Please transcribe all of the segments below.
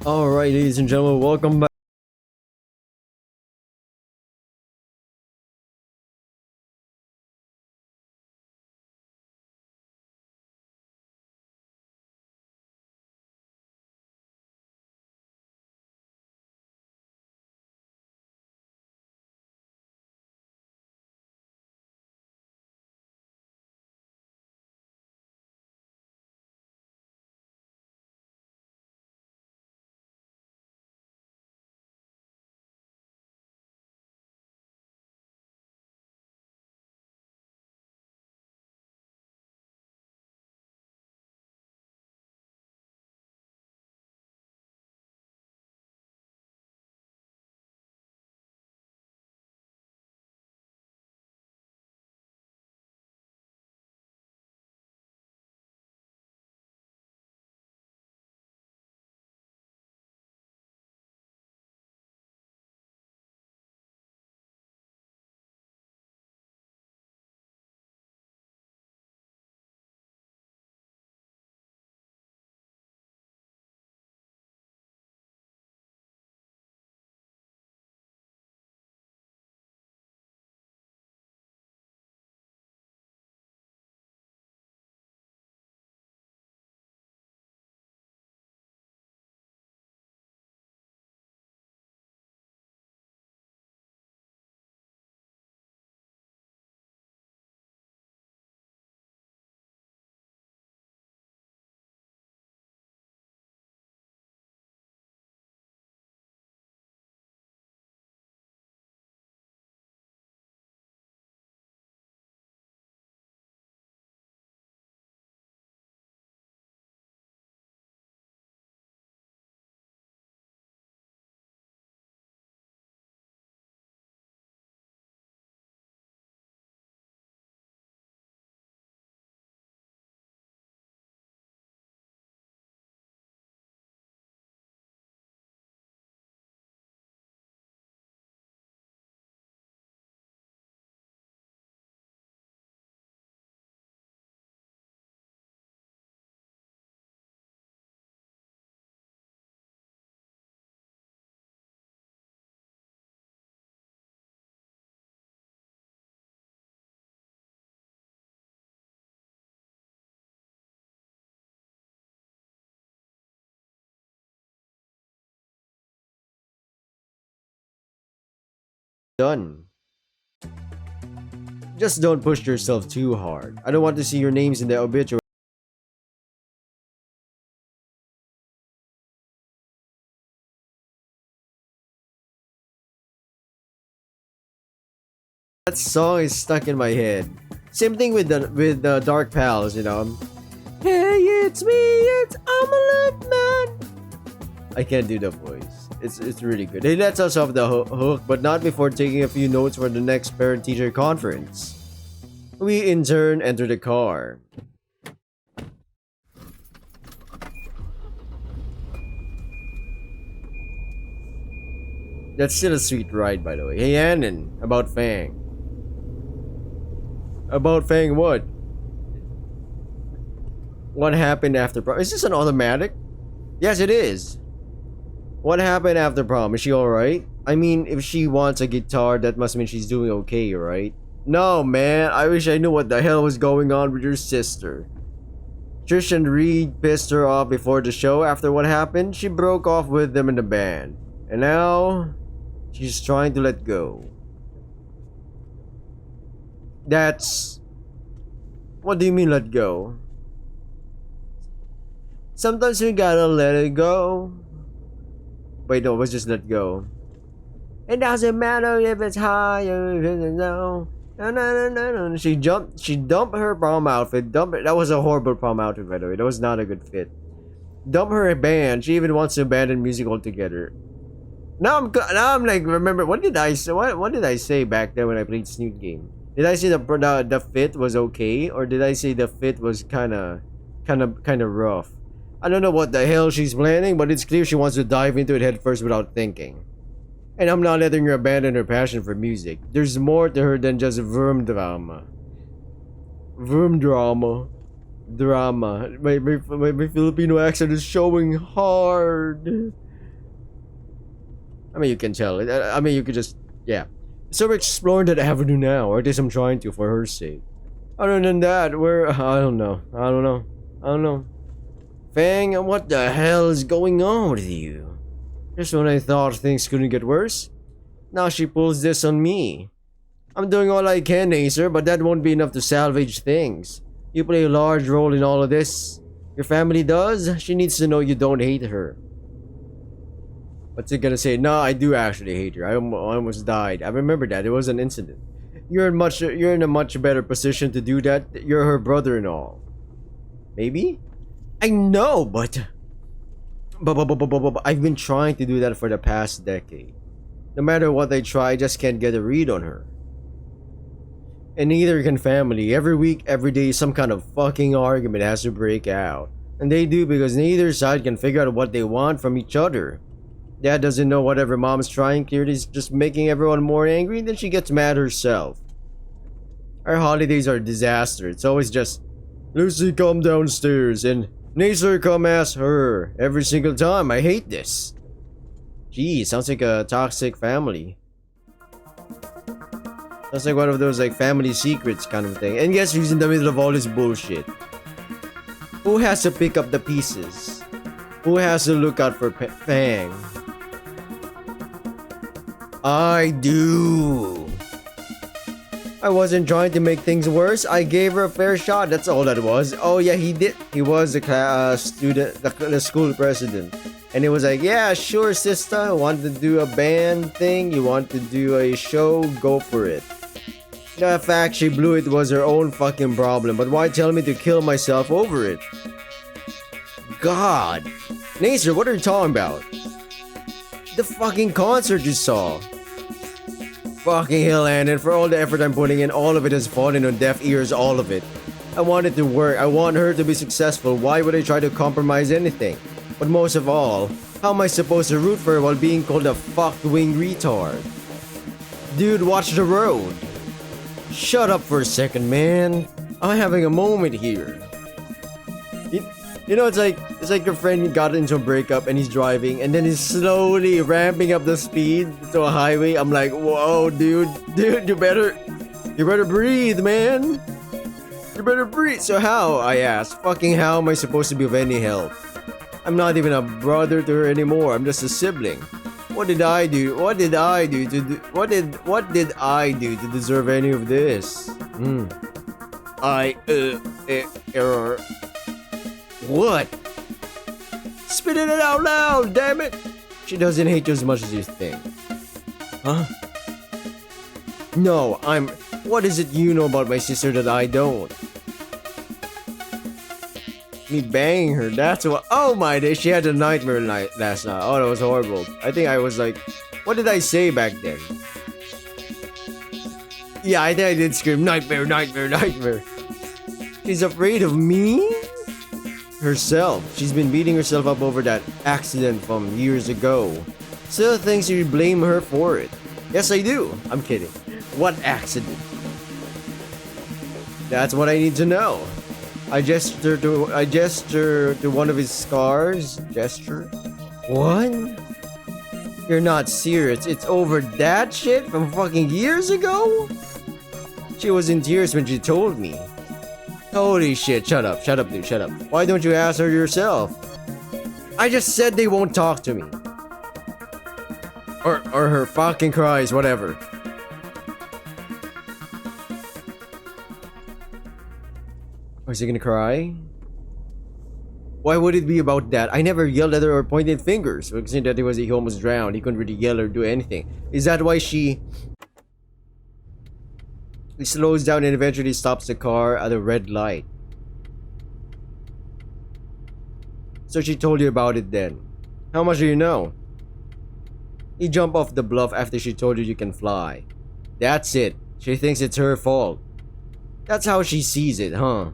Alright, ladies and gentlemen, welcome back. Done. Just don't push yourself too hard. I don't want to see your names in the obituary. That song is stuck in my head. Same thing with the Dark Pals, you know. Hey, it's me, it's I'm alive, man. I can't do the voice. It's really good. He lets us off the hook, but not before taking a few notes for the next parent-teacher conference. We in turn enter the car. That's still a sweet ride, by the way. Hey, Anon, about Fang. About Fang what? What happened after prom? Is this an automatic? Yes, it is. What happened after prom? Is she alright? I mean, if she wants a guitar, that must mean she's doing okay, right? No, man. I wish I knew what the hell was going on with your sister. Trish and Reed pissed her off before the show. After what happened, she broke off with them in the band. And now, she's trying to let go. That's... What do you mean let go? Sometimes you gotta let it go. Wait, no, it was just let go. It doesn't matter if it's high or if it's low. No, no, no, no, no. She dumped her prom outfit. That was a horrible prom outfit, by the way. That was not a good fit. Dump her band. She even wants to abandon music altogether. Now I'm like, remember, what did I say? What did I say back then when I played Snoot game? Did I say the fit was okay, or did I say the fit was kind of rough? I don't know what the hell she's planning, but it's clear she wants to dive into it head first without thinking. And I'm not letting her abandon her passion for music. There's more to her than just verm drama. Verm drama. Drama. My Filipino accent is showing hard. I mean, you can tell. I mean, you could just, yeah. So we're exploring that avenue now, or at least I'm trying to for her sake. Other than that, I don't know. Fang, what the hell is going on with you? Just when I thought things couldn't get worse, now she pulls this on me. I'm doing all I can, Acer, but that won't be enough to salvage things. You play a large role in all of this. Your family does. She needs to know you don't hate her. What's it gonna say? No, I do actually hate her. I almost died. I remember that. It was an incident. You're in a much better position to do that. You're her brother and all. Maybe? I know, but I've been trying to do that for the past decade. No matter what I try, I just can't get a read on her. And neither can family. Every week, every day, some kind of fucking argument has to break out. And they do because neither side can figure out what they want from each other. Dad doesn't know whatever mom's trying, clearly is just making everyone more angry, and then she gets mad herself. Our holidays are a disaster. It's always just, Lucy, come downstairs, and Nacer, come ask her. Every single time. I hate this. Gee, sounds like a toxic family. Sounds like one of those like family secrets kind of thing. And guess who's in the middle of all this bullshit? Who has to pick up the pieces? Who has to look out for Fang? I do. I wasn't trying to make things worse. I gave her a fair shot. That's all that was. Oh yeah, he did. He was the the school president. And it was like, yeah, sure, sister. Want to do a band thing? You want to do a show? Go for it. The fact she blew it was her own fucking problem. But why tell me to kill myself over it? God. Nacer, what are you talking about? The fucking concert you saw. Fucking hell, Anon. For all the effort I'm putting in, all of it has fallen on deaf ears, all of it. I want it to work. I want her to be successful. Why would I try to compromise anything? But most of all, how am I supposed to root for her while being called a fucked-wing retard? Dude, watch the road. Shut up for a second, man. I'm having a moment here. You know, it's like your friend got into a breakup and he's driving and then he's slowly ramping up the speed to a highway. I'm like, whoa, dude, you better breathe, man. You better breathe. So how, I asked, fucking how am I supposed to be of any help? I'm not even a brother to her anymore. I'm just a sibling. What did I do? What did I do to deserve any of this? Error. What? Spitting it out loud, damn it! She doesn't hate you as much as you think. Huh? No, what is it you know about my sister that I don't? Me banging her, that's what. Oh my day, she had a nightmare last night. Oh, that was horrible. I think I was like, what did I say back then? Yeah, I think I did scream, nightmare, nightmare, nightmare. She's afraid of me? Herself. She's been beating herself up over that accident from years ago. Still thinks you blame her for it. Yes, I do. I'm kidding. What accident? That's what I need to know. I gesture to one of his scars. Gesture? What? You're not serious. It's over that shit from fucking years ago? She was in tears when she told me. Holy shit, shut up, dude, shut up. Why don't you ask her yourself? I just said they won't talk to me. Or her fucking cries, whatever. Or is he gonna cry? Why would it be about that? I never yelled at her or pointed fingers. Considering that he almost drowned, he couldn't really yell or do anything. Is that why he slows down and eventually stops the car at a red light? So she told you about it then. How much do you know? You jump off the bluff after she told you can fly. That's it. She thinks it's her fault. That's how she sees it, huh?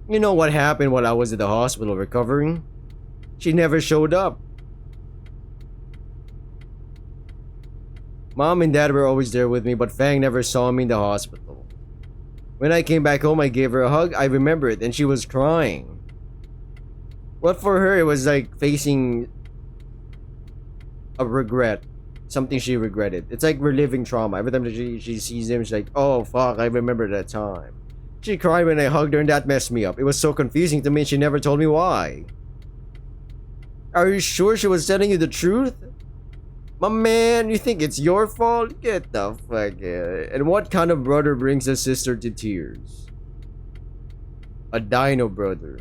You know what happened while I was at the hospital recovering? She never showed up. Mom and Dad were always there with me, but Fang never saw me in the hospital. When I came back home, I gave her a hug. I remember it, and she was crying. But for her, it was like facing a regret. something she regretted. It's like reliving trauma. Every time that she sees him, she's like, oh fuck, I remember that time. She cried when I hugged her and that messed me up. It was so confusing to me and she never told me why. Are you sure she was telling you the truth? My man, you think it's your fault? Get the fuck out. And what kind of brother brings a sister to tears? A dino brother.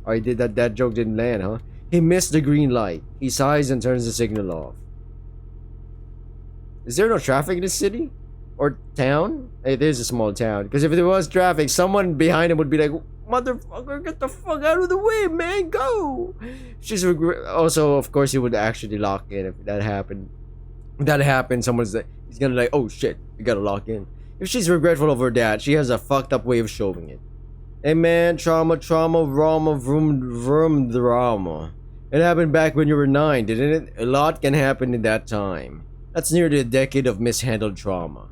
I did that joke didn't land, huh? He missed the green light. He sighs and turns the signal off. Is there no traffic in this city? Or town? It is a small town. Because if there was traffic, someone behind him would be like, motherfucker, get the fuck out of the way, man, go! She's also, of course, he would actually lock in if that happened. If that happened, someone's like, he's gonna like, oh shit, we gotta lock in. If she's regretful of her dad, she has a fucked up way of showing it. Hey man, trauma, vroom, drama. It happened back when you were 9, didn't it? A lot can happen in that time. That's nearly a decade of mishandled trauma.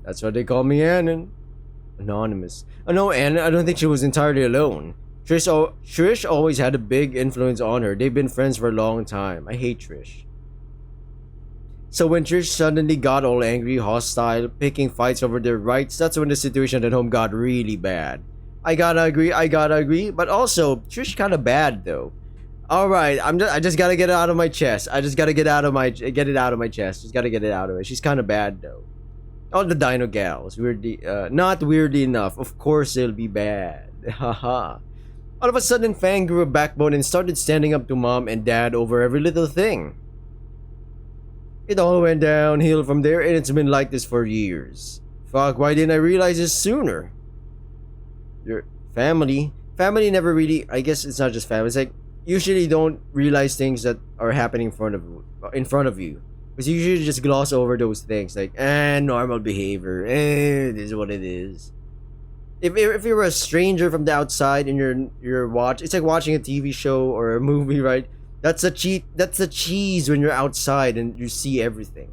That's why they call me Anon. Anonymous. Oh no, Anna, I don't think she was entirely alone. Trish always had a big influence on her. They've been friends for a long time. I hate Trish. So when Trish suddenly got all angry, hostile, picking fights over their rights, that's when the situation at home got really bad. I gotta agree, but also, Trish kinda bad though. Alright, I just gotta get it out of my chest. I just gotta get it out of my chest. Just gotta get it out of it. She's kinda bad though. All the dino gals, not weirdly enough. Of course they'll be bad. Haha. All of a sudden, Fang grew a backbone and started standing up to mom and dad over every little thing. It all went downhill from there, and it's been like this for years. Fuck, why didn't I realize this sooner? Your family never really. I guess it's not just family. It's like usually don't realize things that are happening in front of you. Because you usually just gloss over those things like, normal behavior, it is what it is. If you're a stranger from the outside and you're it's like watching a TV show or a movie, right? That's a cheese when you're outside and you see everything.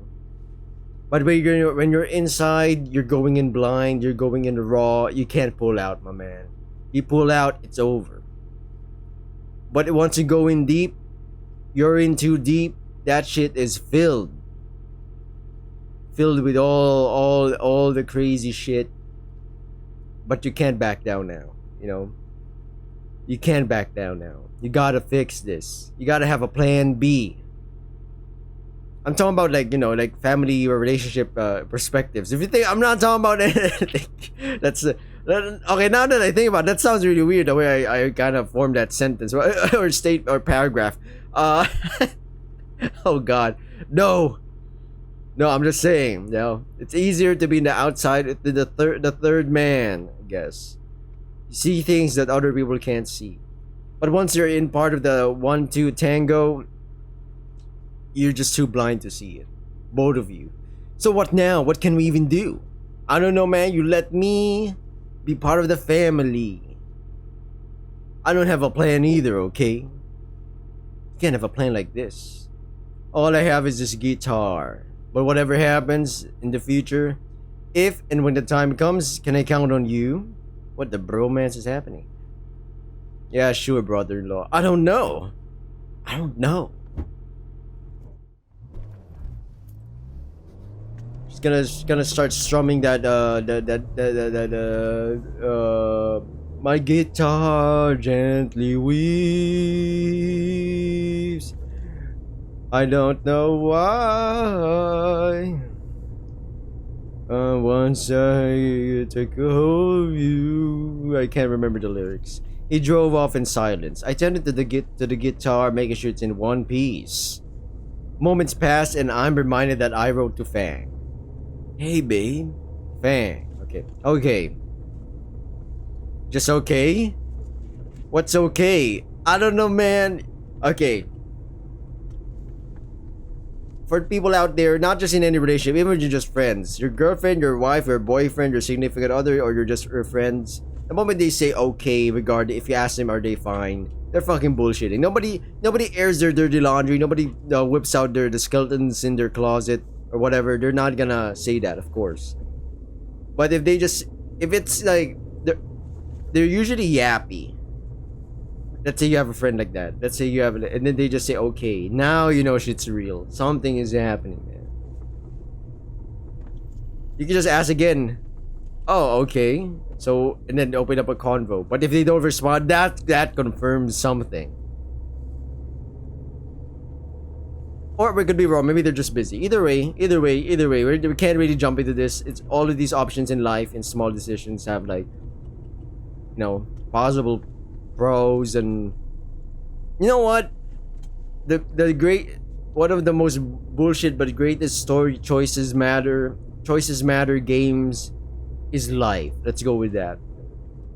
But when you're inside, you're going in blind, you're going in raw, you can't pull out, my man. You pull out, it's over. But once you go in deep, you're in too deep. That shit is filled with all the crazy shit. But you can't back down now, you know. You can't back down now. You gotta fix this. You gotta have a plan B. I'm talking about like family or relationship perspectives. If you think I'm not talking about anything, okay. Now that I think about it, that sounds really weird. The way I kind of formed that sentence or state or paragraph. Oh God, no. I'm just saying. It's easier to be in the outside, the third man, I guess. You see things that other people can't see. But once you're in part of the 1-2 tango, you're just too blind to see it. Both of you. So what now? What can we even do? I don't know, man. You let me be part of the family. I don't have a plan either, okay? You can't have a plan like this. All I have is this guitar. But whatever happens in the future, if and when the time comes, can I count on you? What the bromance is happening? Yeah, sure, brother-in-law. I don't know. She's gonna start strumming that my guitar gently weeps. I don't know why. Once I take a hold of you. I can't remember the lyrics. He drove off in silence. I tended to the guitar, making sure it's in one piece. Moments pass, and I'm reminded that I wrote to Fang. Hey, babe. Fang. Okay. Just okay? What's okay? I don't know, man. Okay. For people out there, not just in any relationship, even if you're just friends, your girlfriend, your wife, your boyfriend, your significant other, or you're just your friends, the moment they say okay, regardless, if you ask them are they fine, they're fucking bullshitting. Nobody airs their dirty laundry. Nobody whips out the skeletons in their closet or whatever. They're not gonna say that, of course. But if it's like they're usually yappy. Let's say you have a friend like that. Let's say you have, and then they just say, okay, now you know shit's real. Something is happening, man. You can just ask again. Oh, okay. So, and then open up a convo. But if they don't respond, that confirms something. Or we could be wrong. Maybe they're just busy. Either way. We can't really jump into this. It's all of these options in life and small decisions have like, you know, possible pros and you know what? The great one of the most bullshit but greatest story choices matter games is life. Let's go with that.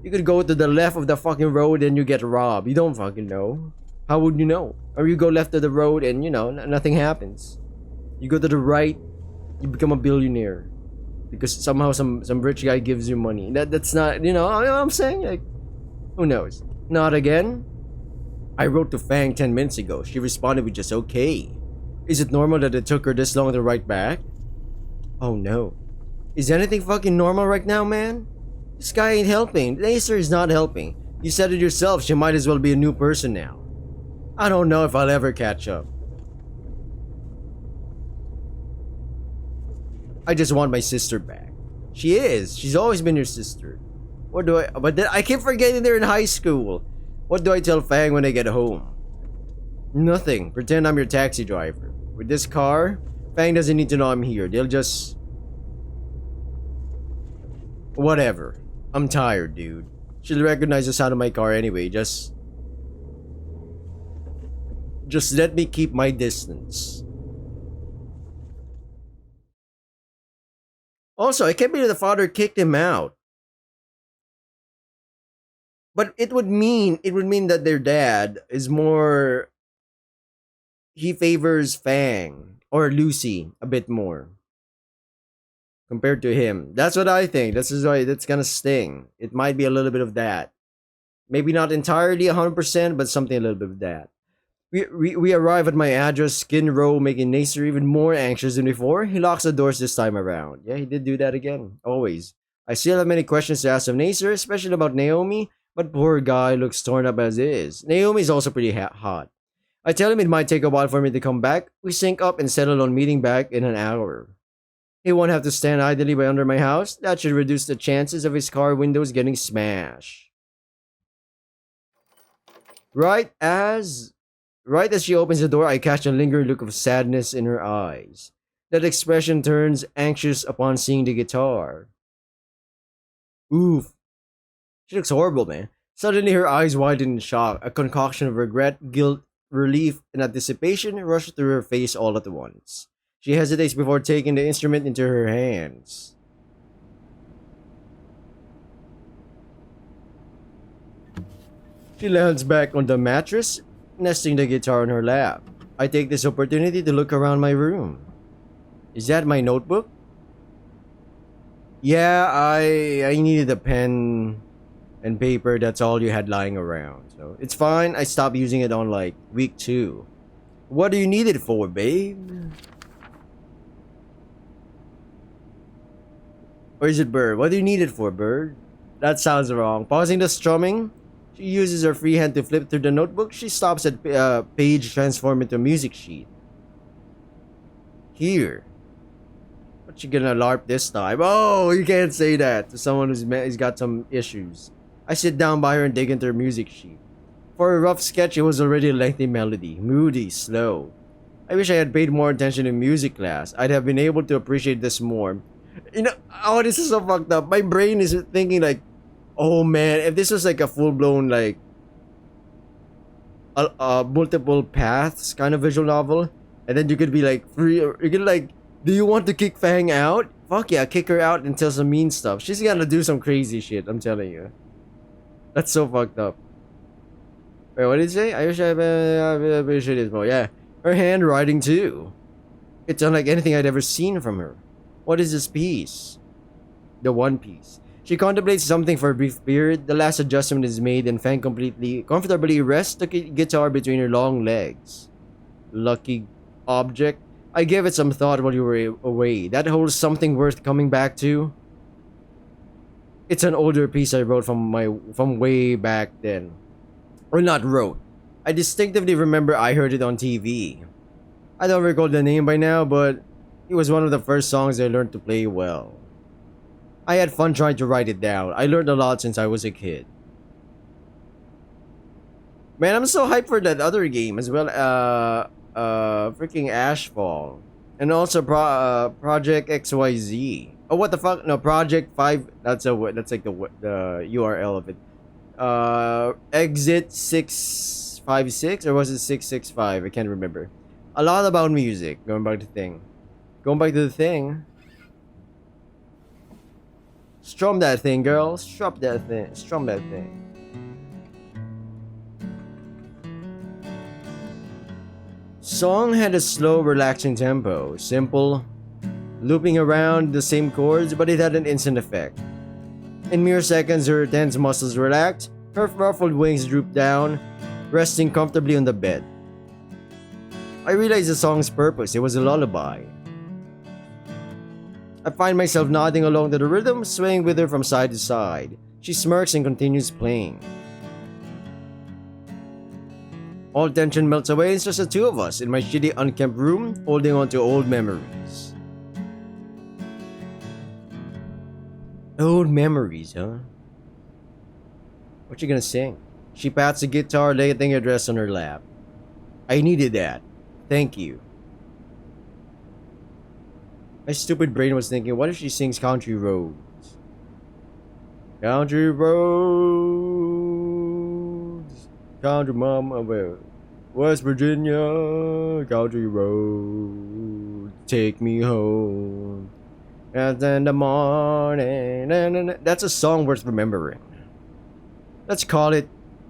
You could go to the left of the fucking road and you get robbed. You don't fucking know. How would you know? Or you go left of the road and you know nothing happens. You go to the right, you become a billionaire because somehow some rich guy gives you money. That's not, you know what I'm saying? Like, who knows? Not again. I wrote to Fang 10 minutes ago. She responded with just okay. Is it normal that it took her this long to write back? Oh no. Is anything fucking normal right now, man? This guy ain't helping. Acer is not helping. You said it yourself, she might as well be a new person now. I don't know if I'll ever catch up. I just want my sister back. She is. She's always been your sister. What do I... But then I keep forgetting they're in high school. What do I tell Fang when I get home? Nothing. Pretend I'm your taxi driver. With this car, Fang doesn't need to know I'm here. They'll just... Whatever. I'm tired, dude. She'll recognize the sound of my car anyway. Just let me keep my distance. Also, I can't believe the father kicked him out. But it would mean that their dad is more... He favors Fang or Lucy a bit more compared to him. That's what I think. That's why that's gonna sting. It might be a little bit of that. Maybe not entirely 100%, but something a little bit of that. We arrive at my address, Skin Row, making Nacer even more anxious than before. He locks the doors this time around. Yeah, he did do that again. Always. I still have many questions to ask of Nacer, especially about Naomi, but poor guy looks torn up as is. Naomi's also pretty hot. I tell him it might take a while for me to come back. We sync up and settle on meeting back in an hour. He won't have to stand idly by under my house. That should reduce the chances of his car windows getting smashed. Right as she opens the door, I catch a lingering look of sadness in her eyes. That expression turns anxious upon seeing the guitar. Oof. She looks horrible, man. Suddenly her eyes widen in shock. A concoction of regret, guilt, relief, and anticipation rush through her face all at once. She hesitates before taking the instrument into her hands. She lands back on the mattress, nesting the guitar in her lap. I take this opportunity to look around my room. Is that my notebook? Yeah, I needed a pen and paper. That's all you had lying around. So it's fine. I stopped using it on like week 2. What do you need it for, babe? Or is it Bird? What do you need it for, Bird? That sounds wrong. Pausing the strumming, she uses her free hand to flip through the notebook. She stops at page transform into a music sheet. Here. What you gonna LARP this time? Oh, you can't say that to someone who's got some issues. I sit down by her and dig into her music sheet. For a rough sketch, it was already a lengthy melody, moody, slow. I wish I had paid more attention in music class. I'd have been able to appreciate this more. You know, oh, this is so fucked up. My brain is thinking like, oh man, if this was like a full-blown like multiple paths kind of visual novel, and then you could be like free, or you could like, do you want to kick Fang out? Fuck yeah, kick her out and tell some mean stuff. She's gonna do some crazy shit, I'm telling you. That's so fucked up. Wait, what did it say? I wish I appreciated this more. Yeah, her handwriting too. It's unlike anything I'd ever seen from her. What is this piece? The one piece. She contemplates something for a brief period. The last adjustment is made and Fang comfortably rests the guitar between her long legs. Lucky object. I gave it some thought while you were away. That holds something worth coming back to. It's an older piece I wrote from way back then. Or not wrote. I distinctively remember I heard it on TV. I don't recall the name by now, but it was one of the first songs I learned to play well. I had fun trying to write it down. I learned a lot since I was a kid. Man, I'm so hyped for that other game as well. Freaking Ashfall. And also Project XYZ. Oh, what the fuck? No, Project 5. That's like the URL of it. Exit 656, or was it 665? I can't remember. A lot about music. Going back to the thing. Strum that thing, girl. Strum that thing. Song had a slow, relaxing tempo. Simple, looping around the same chords, but it had an instant effect. In mere seconds, her tense muscles relaxed, her ruffled wings drooped down, resting comfortably on the bed. I realized the song's purpose. It was a lullaby. I find myself nodding along to the rhythm, swaying with her from side to side. She smirks and continues playing. All tension melts away. It's just the two of us in my shitty unkempt room, holding on to old memories. Old memories, huh? What you gonna sing? She pats the guitar, laying her dress on her lap. I needed that. Thank you. My stupid brain was thinking, what if she sings Country Roads? Country Roads, Country Mama, West Virginia, Country Roads, take me home. And in the morning. That's a song worth remembering. Let's call it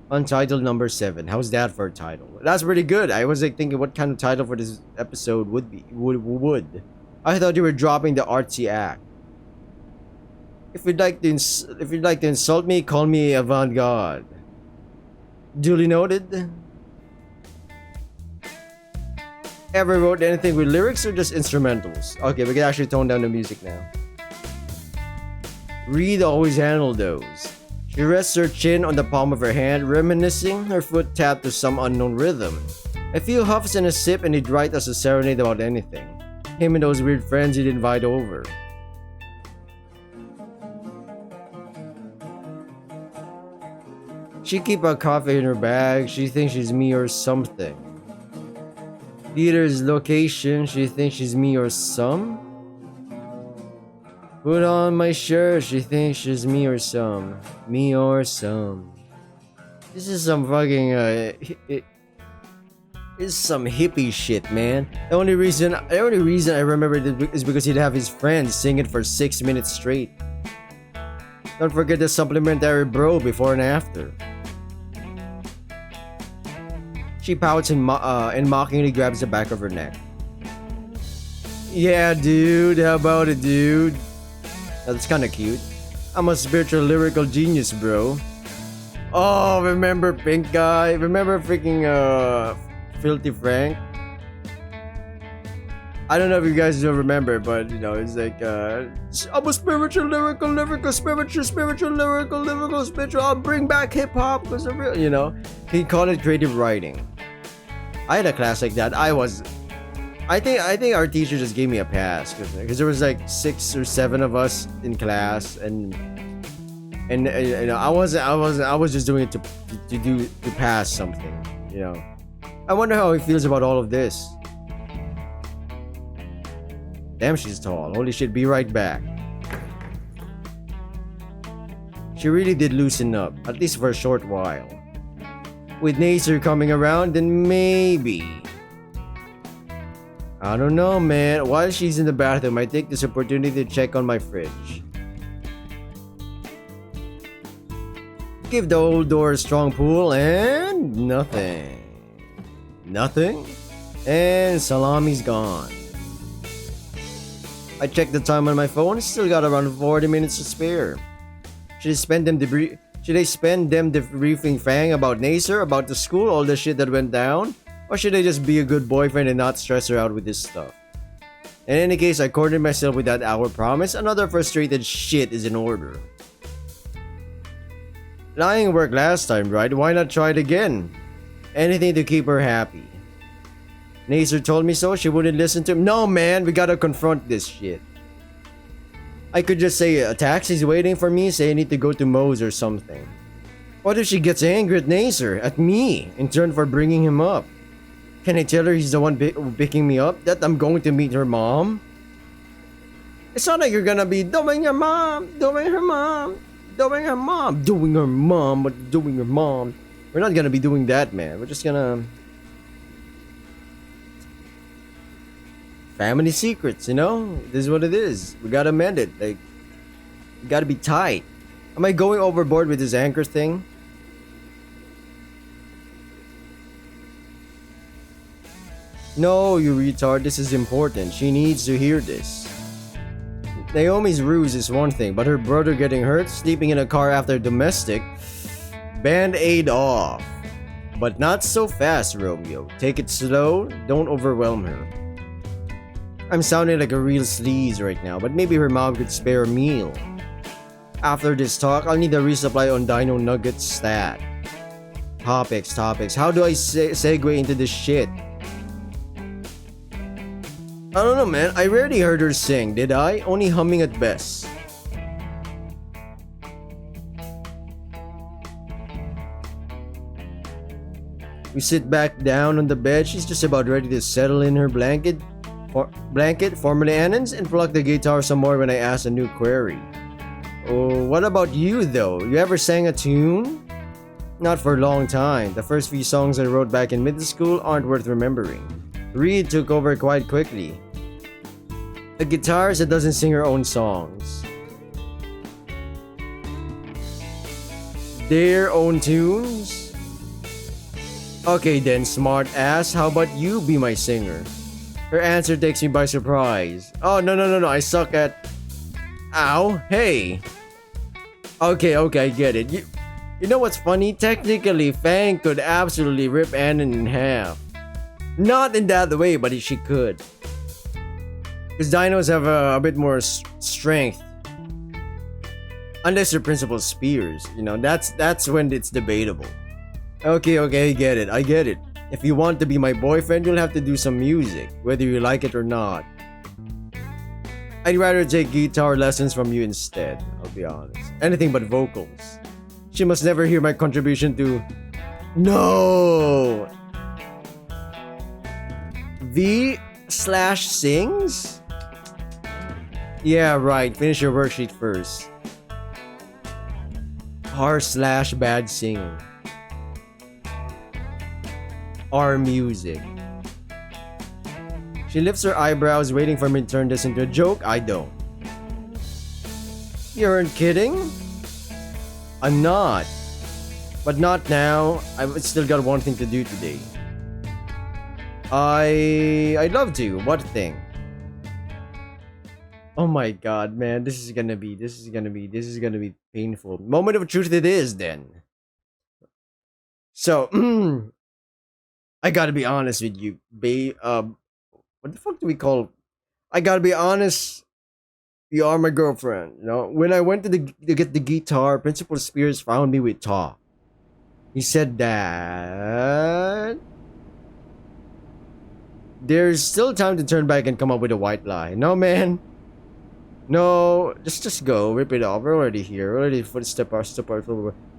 Untitled Number 7. How's that for a title? That's pretty good. I was like thinking what kind of title for this episode would be. Would. I thought you were dropping the artsy act. If you'd like to insult me, call me avant-garde. Duly noted. Ever wrote anything with lyrics or just instrumentals? Okay, we can actually tone down the music now. Reed always handled those. She rests her chin on the palm of her hand, reminiscing, her foot tapped to some unknown rhythm. A few huffs and a sip and he'd write us a serenade about anything. Him and those weird friends he'd invite over. She keep a coffee in her bag, she thinks she's me or something. Peter's location, she thinks she's me or some. Put on my shirt, she thinks she's me or some. Me or some. This is some fucking it's some hippie shit, man. The only reason I remember it is because he'd have his friends sing it for 6 minutes straight. Don't forget the supplementary bro before and after. She pouts and mockingly grabs the back of her neck. Yeah, dude. How about it, dude? That's kind of cute. I'm a spiritual lyrical genius, bro. Oh, remember Pink Guy? Remember freaking Filthy Frank? I don't know if you guys don't remember, but you know, it's like I'm a spiritual lyrical spiritual. I'll bring back hip hop because of real, you know. He called it creative writing. I had a class like that. I think our teacher just gave me a pass because there was like 6 or 7 of us in class, and you know, I was just doing it to pass something, you know. I wonder how he feels about all of this. Damn, she's tall. Holy shit, be right back. She really did loosen up, at least for a short while. With Nacer coming around, then maybe. I don't know, man. While she's in the bathroom, I take this opportunity to check on my fridge. Give the old door a strong pull, and nothing. Nothing? And salami's gone. I checked the time on my phone, still got around 40 minutes to spare. Should I spend them debriefing Fang about Nacer, about the school, all the shit that went down? Or should I just be a good boyfriend and not stress her out with this stuff? In any case, I cornered myself with that hour promise. Another frustrated shit is in order. Lying worked last time, right? Why not try it again? Anything to keep her happy. Naser told me so, she wouldn't listen to him. No, man, we gotta confront this shit. I could just say a taxi's waiting for me, say I need to go to Moe's or something. What if she gets angry at Naser, at me, in turn for bringing him up? Can I tell her he's the one picking me up? That I'm going to meet her mom? It's not like you're gonna be doing her mom, doing her mom, doing her mom, doing her mom, but doing her mom. We're not gonna be doing that, man. We're just gonna... Family secrets, you know? This is what it is. We gotta mend it. Like, we gotta be tight. Am I going overboard with this anchor thing? No, you retard. This is important. She needs to hear this. Naomi's ruse is one thing, but her brother getting hurt, sleeping in a car after domestic, band-aid off. But not so fast, Romeo. Take it slow. Don't overwhelm her. I'm sounding like a real sleaze right now, but maybe her mom could spare a meal. After this talk, I'll need a resupply on Dino Nuggets stat. Topics. How do I segue into this shit? I don't know, man. I rarely heard her sing, did I? Only humming at best. We sit back down on the bed. She's just about ready to settle in her blanket, formerly Anon's, and pluck the guitar some more when I ask a new query. Oh, what about you though? You ever sang a tune? Not for a long time. The first few songs I wrote back in middle school aren't worth remembering. Reed took over quite quickly. A guitarist that doesn't sing her own songs. Their own tunes? Okay then, smart ass, how about you be my singer? Her answer takes me by surprise. Oh, no, I suck at... Ow, hey. Okay, I get it. You know what's funny? Technically, Fang could absolutely rip Anon in half. Not in that way, but she could. Because dinos have a bit more strength. Unless your principal Spears. You know, that's when it's debatable. Okay, I get it. If you want to be my boyfriend, you'll have to do some music, whether you like it or not. I'd rather take guitar lessons from you instead, I'll be honest. Anything but vocals. She must never hear my contribution to... No! V/sings? Yeah, right. Finish your worksheet first. R/bad singing. R music. She lifts her eyebrows, waiting for me to turn this into a joke. I don't. You aren't kidding? I'm not. But not now. I've still got one thing to do today. I'd love to. What thing? Oh my god, man. This is gonna be painful. Moment of truth it is then. So, I gotta be honest with you, babe. What the fuck do we call? I gotta be honest. You are my girlfriend. You know, when I went to get the guitar, Principal Spears found me with talk. He said that there's still time to turn back and come up with a white lie. No, man. No, just go. Rip it off. We're already here. We're already step our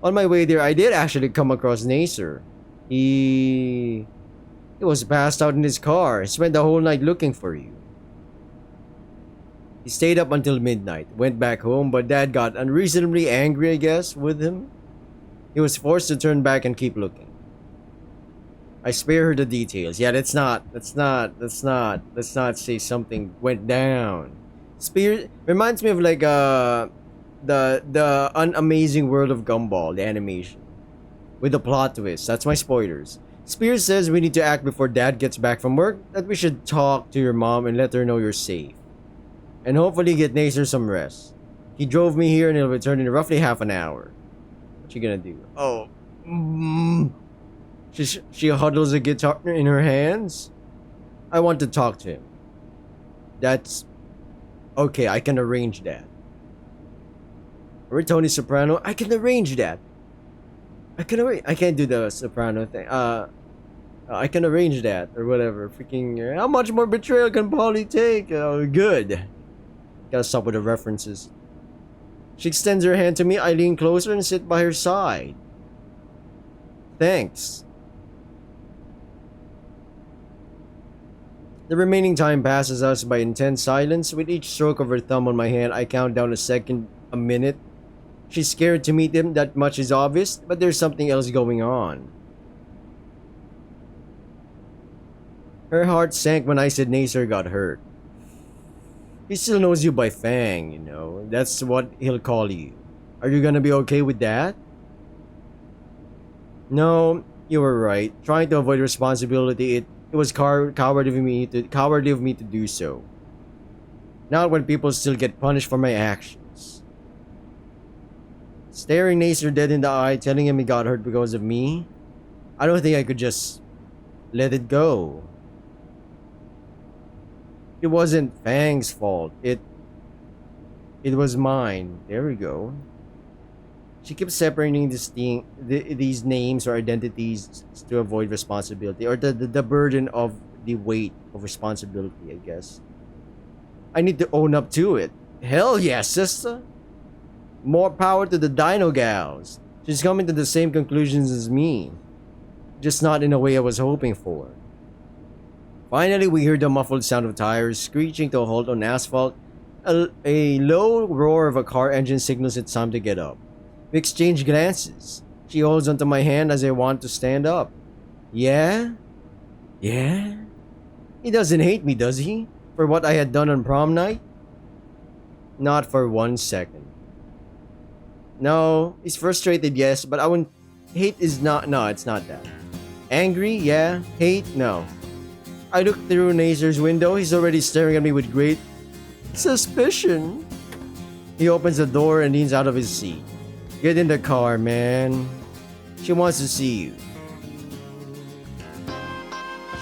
on my way there, I did actually come across Naser. He was passed out in his car. He spent the whole night looking for you. He stayed up until midnight, went back home, but Dad got unreasonably angry, I guess, with him. He was forced to turn back and keep looking. I spare her the details. Yeah, let's not say something went down. Spears reminds me of like the unamazing world of Gumball, the animation. With the plot twist. That's my spoilers. Spears says we need to act before Dad gets back from work, that we should talk to your mom and let her know you're safe. And hopefully get Naser some rest. He drove me here and he'll return in roughly half an hour. What you gonna do? Oh. She huddles a guitar in her hands. I want to talk to him. That's... Okay, I can arrange that. Or Tony Soprano, I can arrange that. I can't do the soprano thing. I can arrange that or whatever. Freaking, how much more betrayal can Polly take? Good. Gotta stop with the references. She extends her hand to me. I lean closer and sit by her side. Thanks. The remaining time passes us by intense silence. With each stroke of her thumb on my hand, I count down a second, a minute. She's scared to meet him, that much is obvious, but there's something else going on. Her heart sank when I said Nasir got hurt. He still knows you by Fang, you know. That's what he'll call you. Are you gonna be okay with that? No, you were right. Trying to avoid responsibility, it was cowardly of me to do so. Not when people still get punished for my actions. Staring Nasir dead in the eye, telling him he got hurt because of me, I don't think I could just let it go. It wasn't Fang's fault. It was mine. There we go. She keeps separating these names or identities to avoid responsibility, or the burden of the weight of responsibility, I guess. I need to own up to it. Hell yeah, sister. More power to the Dino Gals. She's coming to the same conclusions as me, just not in a way I was hoping for. Finally, we hear the muffled sound of tires screeching to a halt on asphalt. A low roar of a car engine signals it's time to get up. We exchange glances. She holds onto my hand as I want to stand up. Yeah? Yeah? He doesn't hate me, does he? For what I had done on prom night? Not for 1 second. No, he's frustrated, yes, but I wouldn't... Hate is not... No, it's not that. Angry? Yeah. Hate? No. I look through Nasir's window. He's already staring at me with great suspicion. He opens the door and leans out of his seat. Get in the car, man. She wants to see you.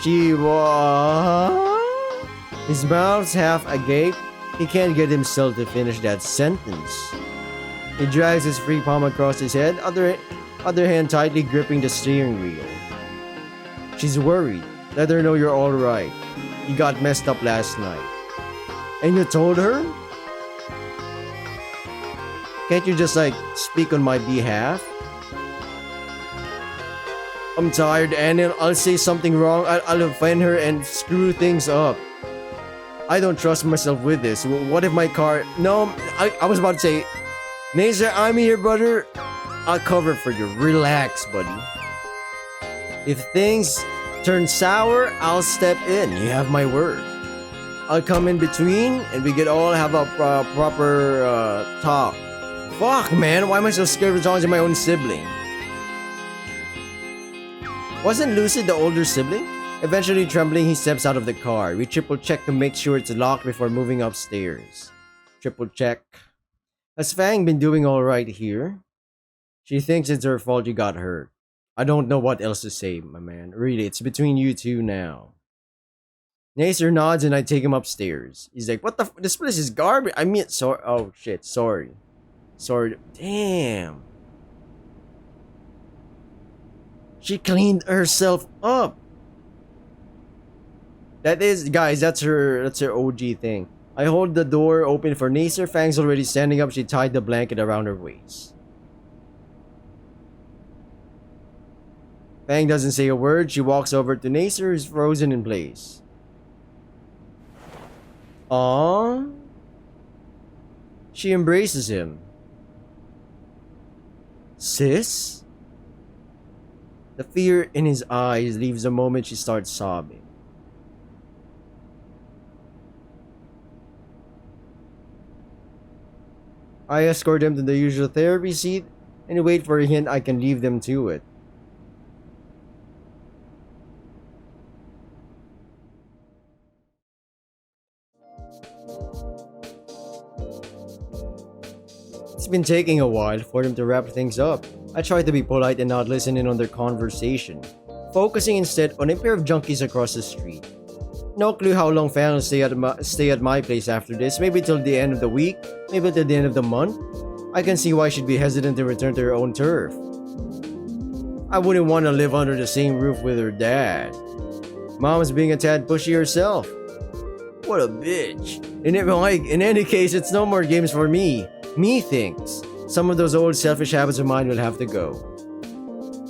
She His mouth's half agape. He can't get himself to finish that sentence. He drags his free palm across his head, other hand tightly gripping the steering wheel. She's worried. Let her know you're alright. You got messed up last night. And you told her? Can't you just speak on my behalf? I'm tired, Anon. I'll say something wrong. I'll offend her and screw things up. I don't trust myself with this. What if my car... No, I was about to say... Nasir, I'm here, brother. I'll cover for you. Relax, buddy. If things turn sour, I'll step in. You have my word. I'll come in between and we could all have a proper talk. Fuck, man. Why am I so scared of talking to my own sibling? Wasn't Lucy the older sibling? Eventually trembling, he steps out of the car. We triple check to make sure it's locked before moving upstairs. Triple check. Has Fang been doing alright here? She thinks it's her fault you got hurt. I don't know what else to say, my man. Really, it's between you two now. Nasir nods and I take him upstairs. He's like, what the this place is garbage. I mean, sorry. Oh shit, sorry. Sorry. Damn. She cleaned herself up. That is, guys, that's her OG thing. I hold the door open for Nasir. Fang's already standing up. She tied the blanket around her waist. Fang doesn't say a word. She walks over to Nasir, who's frozen in place. Aww. She embraces him. Sis? The fear in his eyes leaves the moment she starts sobbing. I escort him to the usual therapy seat and wait for a hint I can leave them to it. It's been taking a while for them to wrap things up. I try to be polite and not listen in on their conversation, focusing instead on a pair of junkies across the street. No clue how long Fang will stay at my place after this. Maybe till the end of the week, maybe till the end of the month. I can see why she'd be hesitant to return to her own turf. I wouldn't want to live under the same roof with her dad. Mom's being a tad pushy herself. What a bitch. In any case, it's no more games for me. Me thinks. Some of those old selfish habits of mine will have to go.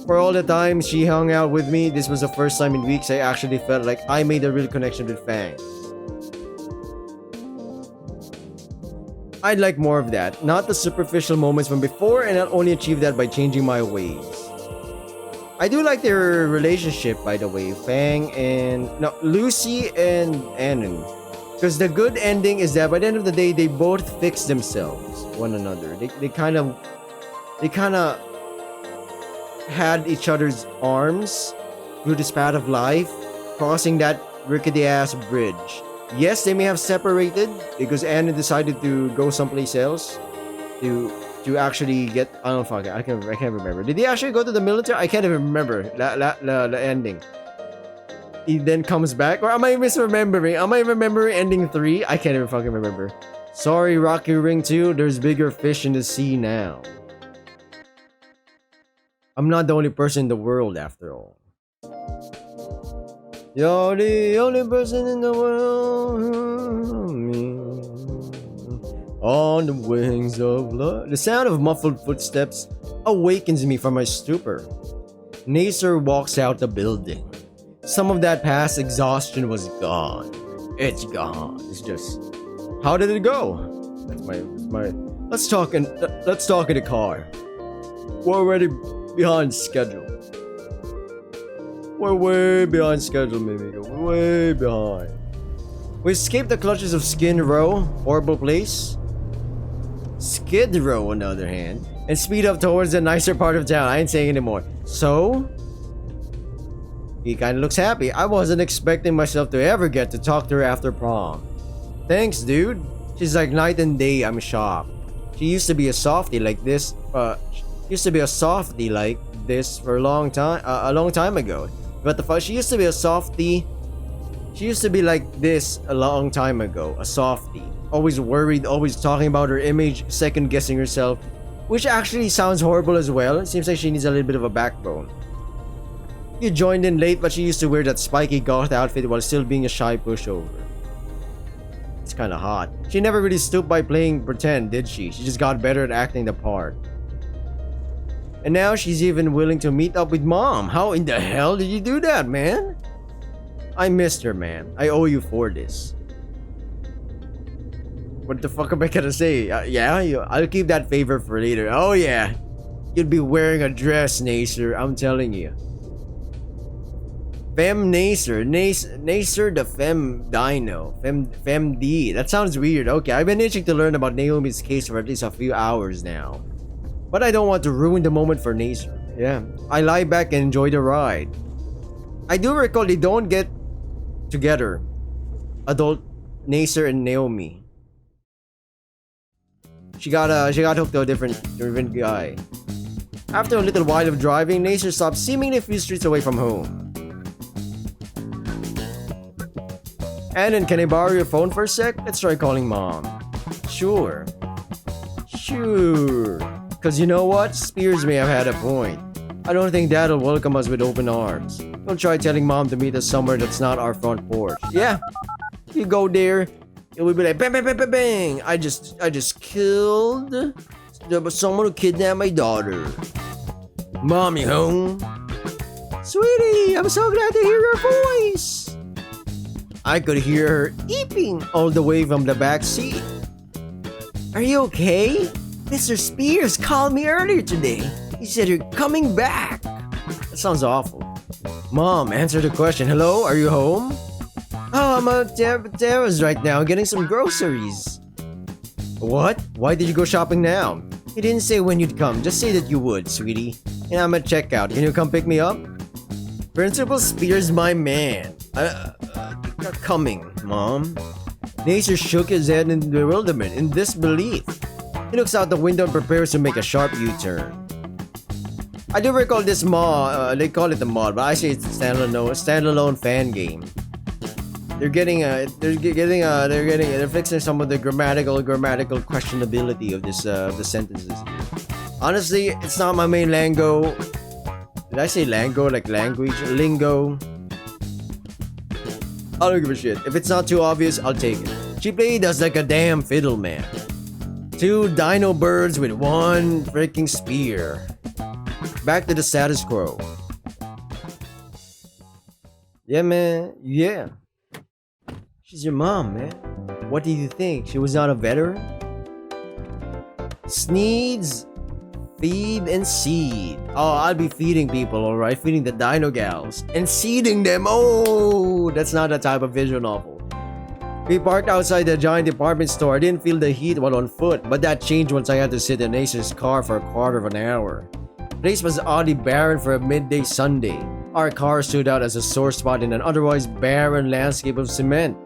For all the time she hung out with me, this was the first time in weeks I actually felt like I made a real connection with Fang. I'd like more of that, not the superficial moments from before, and I'll only achieve that by changing my ways. I do like their relationship, by the way, Lucy and Anon. Because the good ending is that by the end of the day, they both fix themselves, one another. They kind of had each other's arms through this path of life, crossing that rickety ass bridge. Yes, they may have separated because Anna decided to go someplace else to actually get. I can't remember. Did he actually go to the military? I can't even remember the ending. He then comes back, or am I misremembering? Am I remembering ending 3? I can't even fucking remember. Sorry, Rocky Ring 2. There's bigger fish in the sea now. I'm not the only person in the world, after all. You're the only person in the world. On the wings of love. The sound of muffled footsteps awakens me from my stupor. Nasser walks out the building. Some of that past exhaustion was gone. It's gone. It's just, how did it go? That's my. Let's talk in the car. We're already behind schedule. We're way behind schedule, maybe. We're way behind. We escaped the clutches of Skid Row, horrible place. Skid Row, on the other hand, and speed up towards the nicer part of town. I ain't saying anymore. So, he kinda looks happy. I wasn't expecting myself to ever get to talk to her after prom. Thanks, dude. She's like night and day. I'm shocked. She used to be a softie like this. For a long time ago. But the fuck, she used to be a softie. She used to be like this a long time ago. A softie. Always worried, always talking about her image, second guessing herself. Which actually sounds horrible as well. It seems like she needs a little bit of a backbone. You joined in late, but she used to wear that spiky goth outfit while still being a shy pushover. It's kinda hot. She never really stooped by playing pretend, did she? She just got better at acting the part. And now she's even willing to meet up with mom. How in the hell did you do that, man? I missed her, man. I owe you for this. What the fuck am I gonna say? I'll keep that favor for later. Oh yeah. You'd be wearing a dress, Nasser. I'm telling you. Fem Nasser. Nasser the Fem Dino. Fem D. That sounds weird. Okay, I've been itching to learn about Naomi's case for at least a few hours now. But I don't want to ruin the moment for Nasser. Yeah. I lie back and enjoy the ride. I do recall they don't get together. Adult Nasser and Naomi. She got hooked to a different guy. After a little while of driving, Nasser stopped seemingly a few streets away from home. Anon, can I borrow your phone for a sec? Let's try calling mom. Sure. Cause you know what? Spears may have had a point. I don't think dad'll welcome us with open arms. Don't try telling mom to meet us somewhere that's not our front porch. Yeah. You go there, it would be like bang bang bang bang bang. I just killed someone who kidnapped my daughter. Mommy home? Sweetie, I'm so glad to hear your voice. I could hear her eeping all the way from the back seat. Are you okay? Mr. Spears called me earlier today. He said you're coming back. That sounds awful. Mom, answer the question. Hello, are you home? Oh, I'm at Tara's right now getting some groceries. What? Why did you go shopping now? He didn't say when you'd come. Just say that you would, sweetie. And I'm at checkout. Can you come pick me up? Principal Spears, my man. Coming, Mom. Nasser shook his head in bewilderment, in disbelief. He looks out the window and prepares to make a sharp U-turn. I do recall this mod, they call it the mod, but I say it's a standalone fan game. They're fixing some of the grammatical questionability of this the sentences. Honestly, it's not my main lingo. Did I say lango like language? Lingo? I don't give a shit. If it's not too obvious, I'll take it. She played us like a damn fiddle, man. 2 dino birds with 1 freaking spear. Back to the status quo. Yeah, man. Yeah. She's your mom, man. What did you think? She was not a veteran? Sneeds, feed, and seed. Oh, I'll be feeding people, alright? Feeding the dino gals. And seeding them. Oh, that's not the type of visual novel. We parked outside the giant department store. I didn't feel the heat while on foot, but that changed once I had to sit in Acer's car for a quarter of an hour. The place was oddly barren for a midday Sunday. Our car stood out as a sore spot in an otherwise barren landscape of cement.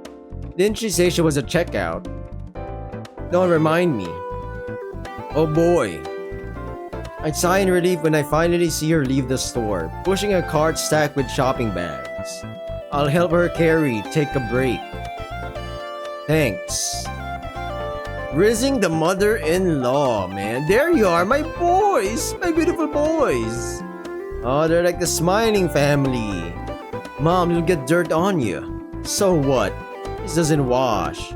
Didn't she say she was a checkout? Don't remind me. Oh boy. I sigh in relief when I finally see her leave the store, pushing a cart stacked with shopping bags. I'll help her carry, take a break. Thanks. Rizzing the mother-in-law, man. There you are, my boys! My beautiful boys! Oh, they're like the smiling family. Mom, you'll get dirt on you. So what? This doesn't wash.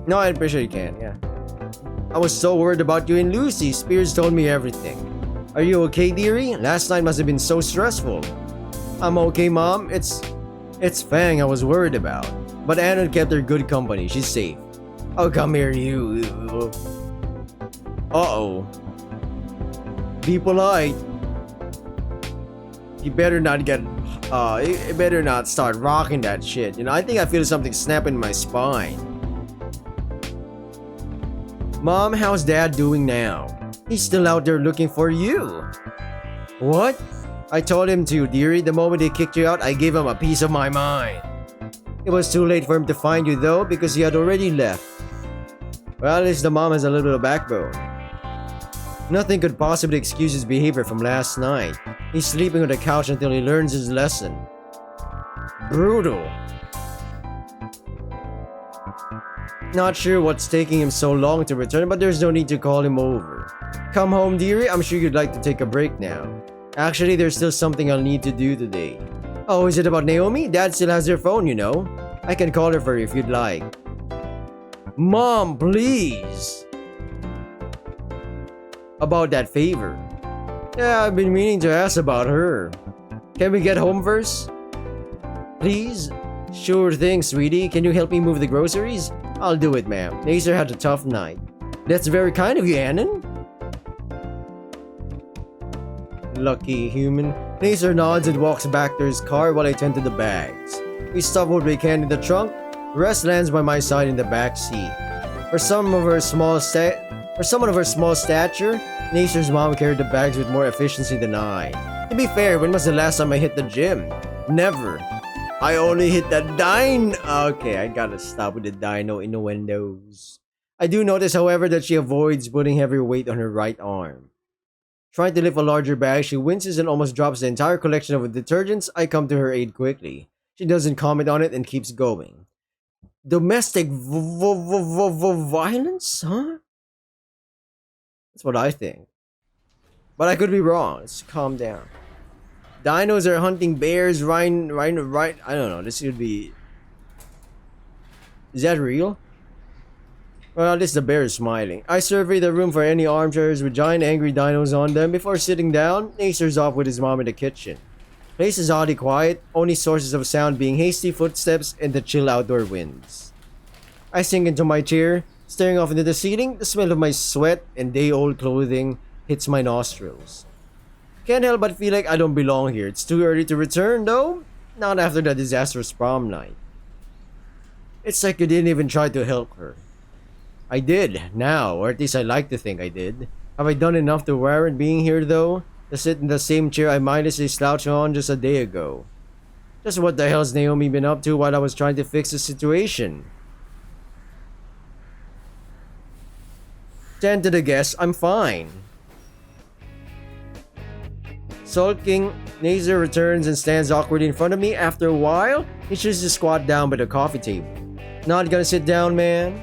No, I'm pretty sure you can, yeah. I was so worried about you and Lucy. Spears told me everything. Are you okay, dearie? Last night must have been so stressful. I'm okay, Mom. It's Fang I was worried about. But Anon kept her good company. She's safe. Oh, come here, you. Uh-oh. Be polite. You better not get... you better not start rocking that shit. You know, I think I feel something snap in my spine. Mom, how's Dad doing now? He's still out there looking for you. What? I told him to, dearie. The moment he kicked you out, I gave him a piece of my mind. It was too late for him to find you, though, because he had already left. Well, at least the mom has a little bit of backbone. Nothing could possibly excuse his behavior from last night. He's sleeping on the couch until he learns his lesson. Brutal. Not sure what's taking him so long to return, but there's no need to call him over. Come home, dearie. I'm sure you'd like to take a break now. Actually, there's still something I'll need to do today. Oh, is it about Naomi? Dad still has her phone, you know. I can call her for you if you'd like. Mom, please. About that favor. Yeah, I've been meaning to ask about her. Can we get home first? Please? Sure thing, sweetie. Can you help me move the groceries? I'll do it, ma'am. Nacer had a tough night. That's very kind of you, Anon. Lucky human. Nacer nods and walks back to his car while I tend to the bags. We stuff what we can in the trunk. The rest lands by my side in the back seat. For someone of her small stature, Nacer's mom carried the bags with more efficiency than I. To be fair, when was the last time I hit the gym? Never. I only hit the dino. Okay, I gotta stop with the dino innuendos. I do notice, however, that she avoids putting heavy weight on her right arm. Trying to lift a larger bag, she winces and almost drops the entire collection of detergents. I come to her aid quickly. She doesn't comment on it and keeps going. Domestic violence? Huh? That's what I think. But I could be wrong. Let's calm down. Dinos are hunting bears, rhino, I don't know. This could be... Is that real? Well, at least the bear is smiling. I survey the room for any armchairs with giant angry dinos on them. Before sitting down, Nacer's off with his mom in the kitchen. Place is oddly quiet, only sources of sound being hasty footsteps and the chill outdoor winds. I sink into my chair, staring off into the ceiling. The smell of my sweat and day-old clothing hits my nostrils. Can't help but feel like I don't belong here. It's too early to return, though. Not after the disastrous prom night. It's like you didn't even try to help her. I did, now, or at least I like to think I did. Have I done enough to warrant being here, though? To sit in the same chair I mindlessly slouched on just a day ago. Just what the hell's Naomi been up to while I was trying to fix the situation? Tend to the guess, I'm fine. Sulking, Nacer returns and stands awkwardly in front of me. After a while, he chooses to squat down by the coffee table. Not gonna sit down, man?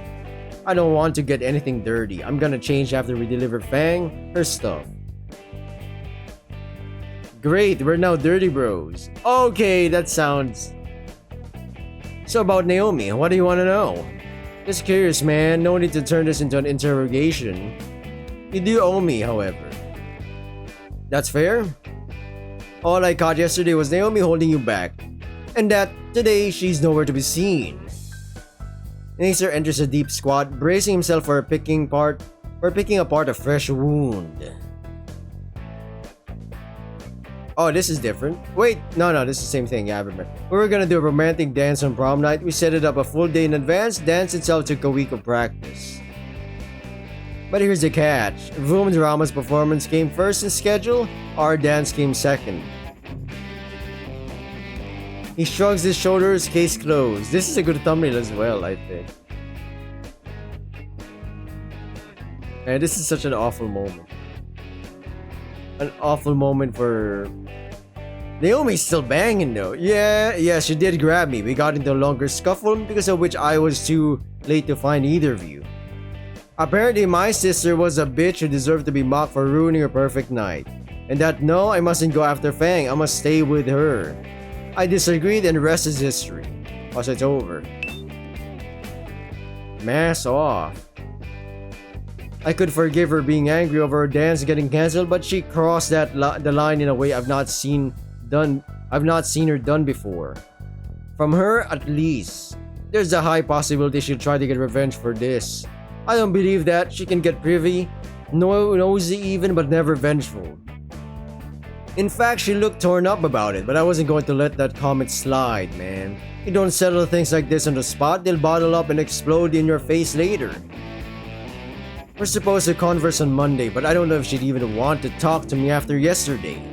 I don't want to get anything dirty. I'm gonna change after we deliver Fang her stuff. Great, we're now dirty bros. Okay, that sounds... So about Naomi, what do you want to know? Just curious, man. No need to turn this into an interrogation. You do owe me, however. That's fair. All I caught yesterday was Naomi holding you back. And that today she's nowhere to be seen. Nacer enters a deep squat, bracing himself for picking apart a fresh wound. Oh, this is different. Wait, no, this is the same thing. Yeah, I remember. We were gonna do a romantic dance on prom night. We set it up a full day in advance. Dance itself took a week of practice. But here's the catch. Vroom Drama's performance came first in schedule. Our dance came second. He shrugs his shoulders, case closed. This is a good thumbnail as well, I think. Man, this is such an awful moment. An awful moment for... Naomi's still banging though. Yeah, she did grab me. We got into a longer scuffle, because of which I was too late to find either of you. Apparently my sister was a bitch who deserved to be mocked for ruining her perfect night. And that no, I mustn't go after Fang. I must stay with her. I disagreed and the rest is history. Also, it's over. Mask off. I could forgive her being angry over her dance getting cancelled, but she crossed the line in a way I've not seen her done before. From her, at least. There's a high possibility she'll try to get revenge for this. I don't believe that. She can get privy, nosy even, but never vengeful. In fact, she looked torn up about it, but I wasn't going to let that comment slide, man. You don't settle things like this on the spot, they'll bottle up and explode in your face later. We're supposed to converse on Monday, but I don't know if she'd even want to talk to me after yesterday.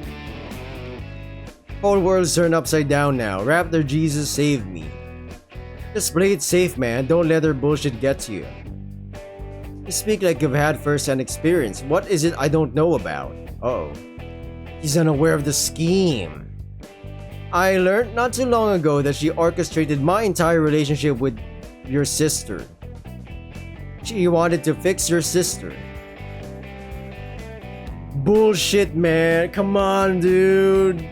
Whole world's turned upside down now. Raptor Jesus saved me. Just play it safe, man. Don't let her bullshit get to you. You speak like you've had first-hand experience. What is it I don't know about? Uh-oh. He's unaware of the scheme. I learned not too long ago that she orchestrated my entire relationship with your sister. She wanted to fix your sister. Bullshit, man. Come on, dude.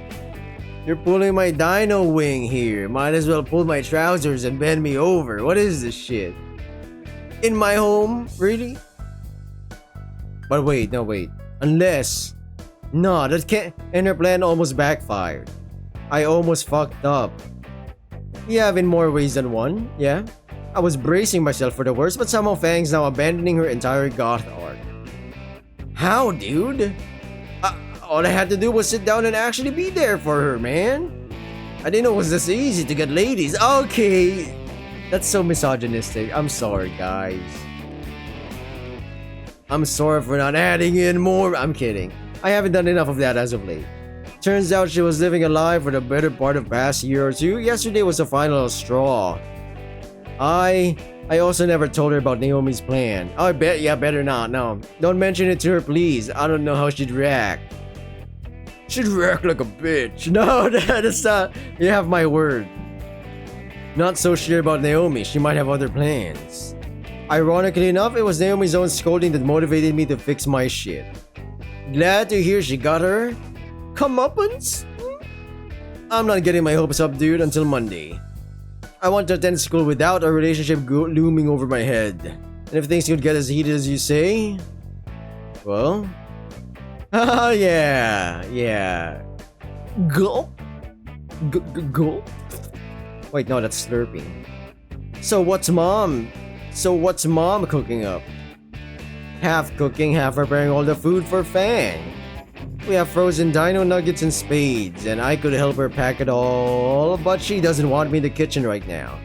You're pulling my dino wing here. Might as well pull my trousers and bend me over. What is this shit? In my home? Really? But wait, no wait. Unless... No, that can't... And her plan almost backfired. I almost fucked up. You have in more ways than one, yeah? I was bracing myself for the worst, but somehow Fang's now abandoning her entire goth art. How, dude? All I had to do was sit down and actually be there for her, man. I didn't know it was this easy to get ladies. Okay. That's so misogynistic. I'm sorry, guys. I'm sorry for not adding in more. I'm kidding. I haven't done enough of that as of late. Turns out she was living a lie for the better part of the past year or two. Yesterday was the final straw. I also never told her about Naomi's plan. Oh, I bet, yeah, better not, no. Don't mention it to her, please. I don't know how she'd react. She'd react like a bitch. No, that's not, you have my word. Not so sure about Naomi, she might have other plans. Ironically enough, it was Naomi's own scolding that motivated me to fix my shit. Glad to hear she got her comeuppance? I'm not getting my hopes up, dude, until Monday. I want to attend school without a relationship looming over my head. And if things could get as heated as you say, well... Oh, yeah. Gulp? Gulp? Wait, no, that's slurping. So what's mom cooking up? Half cooking, half preparing all the food for Fang. We have frozen dino nuggets and spades, and I could help her pack it all, but she doesn't want me in the kitchen right now.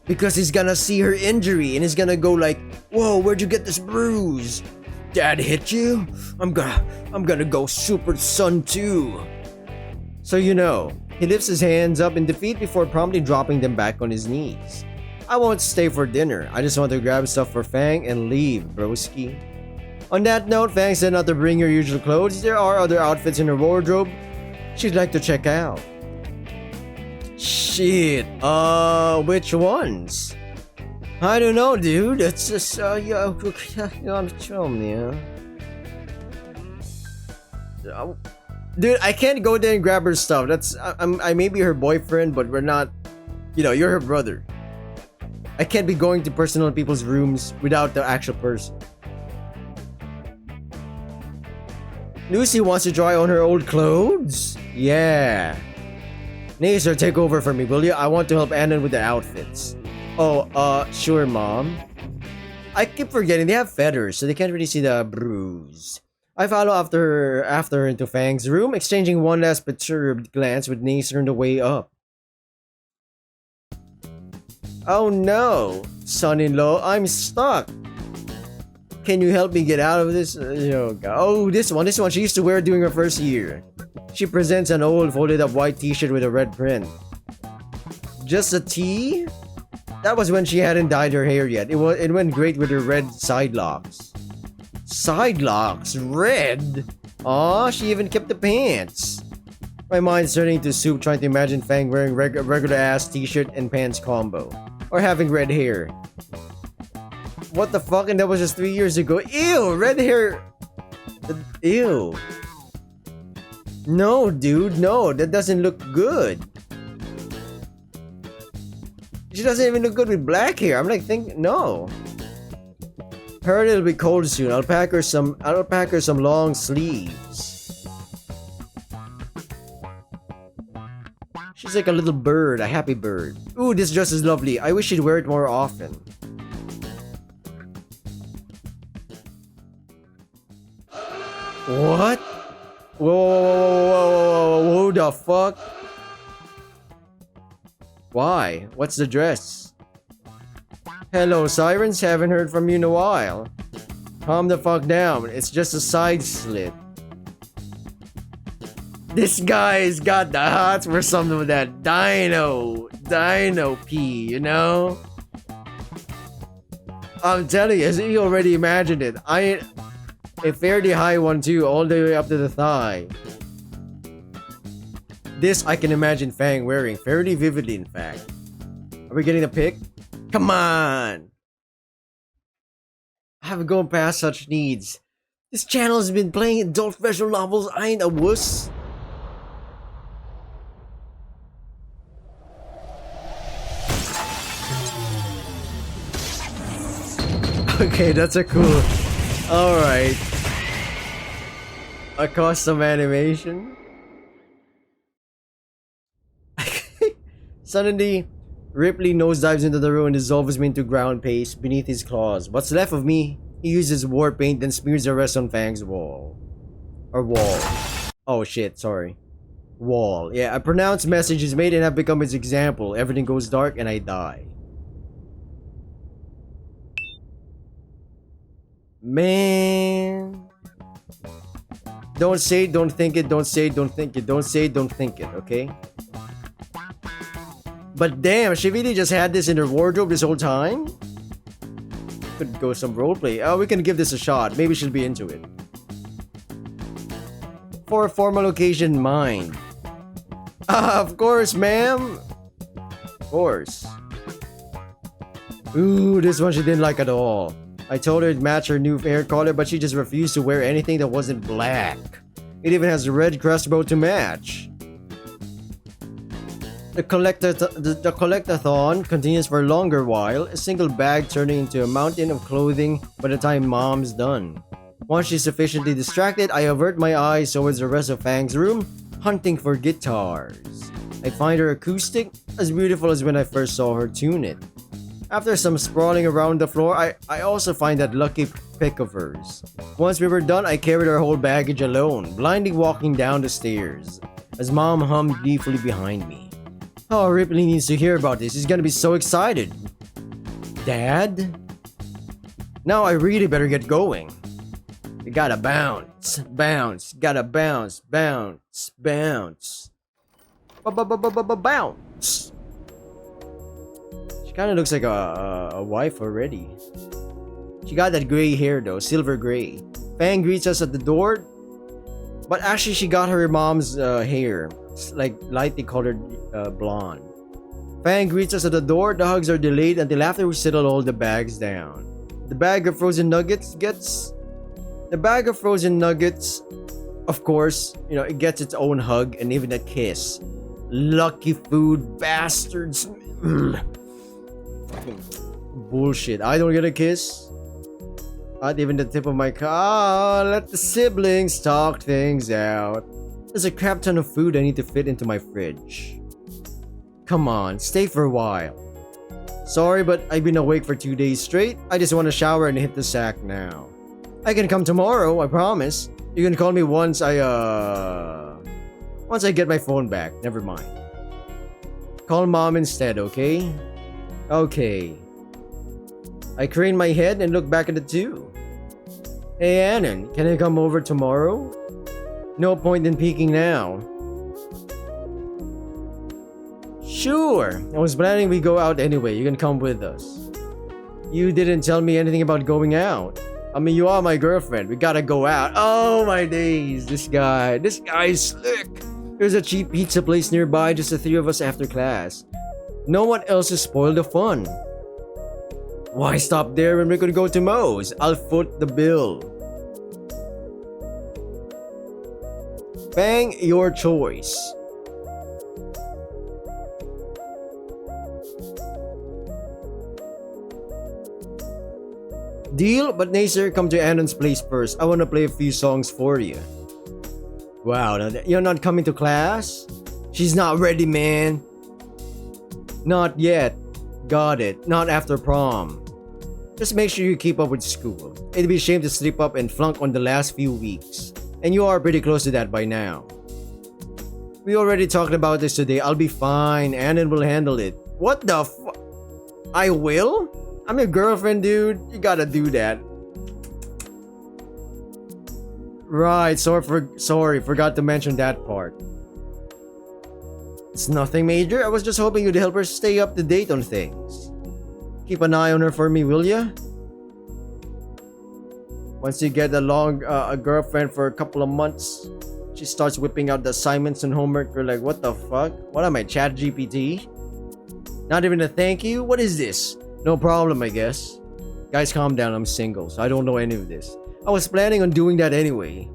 Because he's gonna see her injury and he's gonna go like, whoa, where'd you get this bruise? Dad hit you? I'm gonna go Super Son too. So you know, he lifts his hands up in defeat before promptly dropping them back on his knees. I won't stay for dinner. I just want to grab stuff for Fang and leave, broski. On that note, Fang said not to bring her usual clothes. There are other outfits in her wardrobe she'd like to check out. Shit, which ones? I don't know, dude. It's just, I'm chum, yeah. Dude, I can't go there and grab her stuff. I may be her boyfriend, but we're not. You know, you're her brother. I can't be going to personal people's rooms without the actual person. Lucy wants to try on her old clothes? Yeah. Naser, take over for me, will you? I want to help Anon with the outfits. Oh, sure, Mom. I keep forgetting they have feathers, so they can't really see the bruise. I follow after her into Fang's room, exchanging one last perturbed glance with Naser on the way up. Oh no, son-in-law, I'm stuck. Can you help me get out of this? Oh, this one she used to wear during her first year. She presents an old folded up white t-shirt with a red print. Just a tee? That was when she hadn't dyed her hair yet. It went great with her red side locks. Side locks? Red? Aw, she even kept the pants. My mind's turning to soup trying to imagine Fang wearing regular ass t-shirt and pants combo. Or having red hair. What the fuck? And that was just 3 years ago. Ew, red hair. Ew. No, dude, no, that doesn't look good. She doesn't even look good with black hair. I'm like, no. Heard it'll be cold soon. I'll pack her some long sleeves. She's like a little bird, a happy bird. Ooh, this dress is lovely. I wish she'd wear it more often. What? Whoa, the fuck? Why? What's the dress? Hello, sirens. Haven't heard from you in a while. Calm the fuck down. It's just a side slit. This guy's got the hots for something with that dino pee, you know? I'm telling you, he already imagined it. A fairly high one too, all the way up to the thigh. This I can imagine Fang wearing fairly vividly, in fact. Are we getting a pic? Come on! I haven't gone past such needs. This channel has been playing adult visual novels. I ain't a wuss. Okay, that's a cool... Alright. A custom animation? Suddenly, Ripley nosedives into the room and dissolves me into ground paste beneath his claws. What's left of me, he uses war paint then smears the rest on Fang's wall. Or wall. Oh shit, sorry. Wall. Yeah, a pronounced message is made and I've become his example. Everything goes dark and I die. Man. Don't say it, don't think it, don't say it, don't think it, don't say it, don't think it, okay? But damn, she really just had this in her wardrobe this whole time? Could go some roleplay. Oh, we can give this a shot. Maybe she'll be into it. For a formal occasion, mine. Of course, ma'am. Of course. Ooh, this one she didn't like at all. I told her it'd match her new hair color, but she just refused to wear anything that wasn't black. It even has a red crossbow to match. The collectathon continues for a longer while, a single bag turning into a mountain of clothing by the time Mom's done. Once she's sufficiently distracted, I avert my eyes towards the rest of Fang's room, hunting for guitars. I find her acoustic as beautiful as when I first saw her tune it. After some sprawling around the floor, I also find that lucky pick of hers. Once we were done, I carried her whole baggage alone, blindly walking down the stairs, as Mom hummed gleefully behind me. Oh, Ripley needs to hear about this. He's gonna be so excited. Dad? Now I really better get going. You gotta bounce, bounce, gotta bounce, bounce, bounce. Bounce. She kinda looks like a wife already. She got that gray hair though, silver gray. Fang greets us at the door, but actually she got her mom's hair. It's like lightly colored blonde. Fang greets us at the door. The hugs are delayed until after we settle all the bags down. The bag of frozen nuggets Of course, it gets its own hug and even a kiss. Lucky food bastards. Fucking bullshit. I don't get a kiss. Not even the tip of my car. Let the siblings talk things out. There's a crap ton of food I need to fit into my fridge. Come on, stay for a while. Sorry, but I've been awake for 2 days straight. I just want to shower and hit the sack now. I can come tomorrow, I promise. You can call me once I get my phone back. Never mind. Call mom instead, okay? Okay. I crane my head and look back at the two. Hey, Anon, can I come over tomorrow? No point in peeking now. Sure. I was planning we go out anyway. You can come with us. You didn't tell me anything about going out. I mean, you are my girlfriend. We gotta go out. Oh my days. This guy's slick. There's a cheap pizza place nearby, just the three of us after class. No one else has spoiled the fun. Why stop there when we could go to Moe's? I'll foot the bill. Fang, your choice. Deal, but Nacer, come to Anon's place first. I want to play a few songs for you. Wow, you're not coming to class? She's not ready, man. Not yet. Got it. Not after prom. Just make sure you keep up with school. It'd be a shame to slip up and flunk on the last few weeks. And you are pretty close to that by now. We already talked about this today. I'll be fine. Anon will handle it. What the fu- I will? I'm your girlfriend, dude. You gotta do that. Right, sorry, forgot to mention that part. It's nothing major. I was just hoping you'd help her stay up to date on things. Keep an eye on her for me, will ya? Once you get a girlfriend for a couple of months, she starts whipping out the assignments and homework. You're like, what the fuck? What am I, Chat GPT? Not even a thank you? What is this? No problem, I guess. Guys, calm down. I'm single, so I don't know any of this. I was planning on doing that anyway.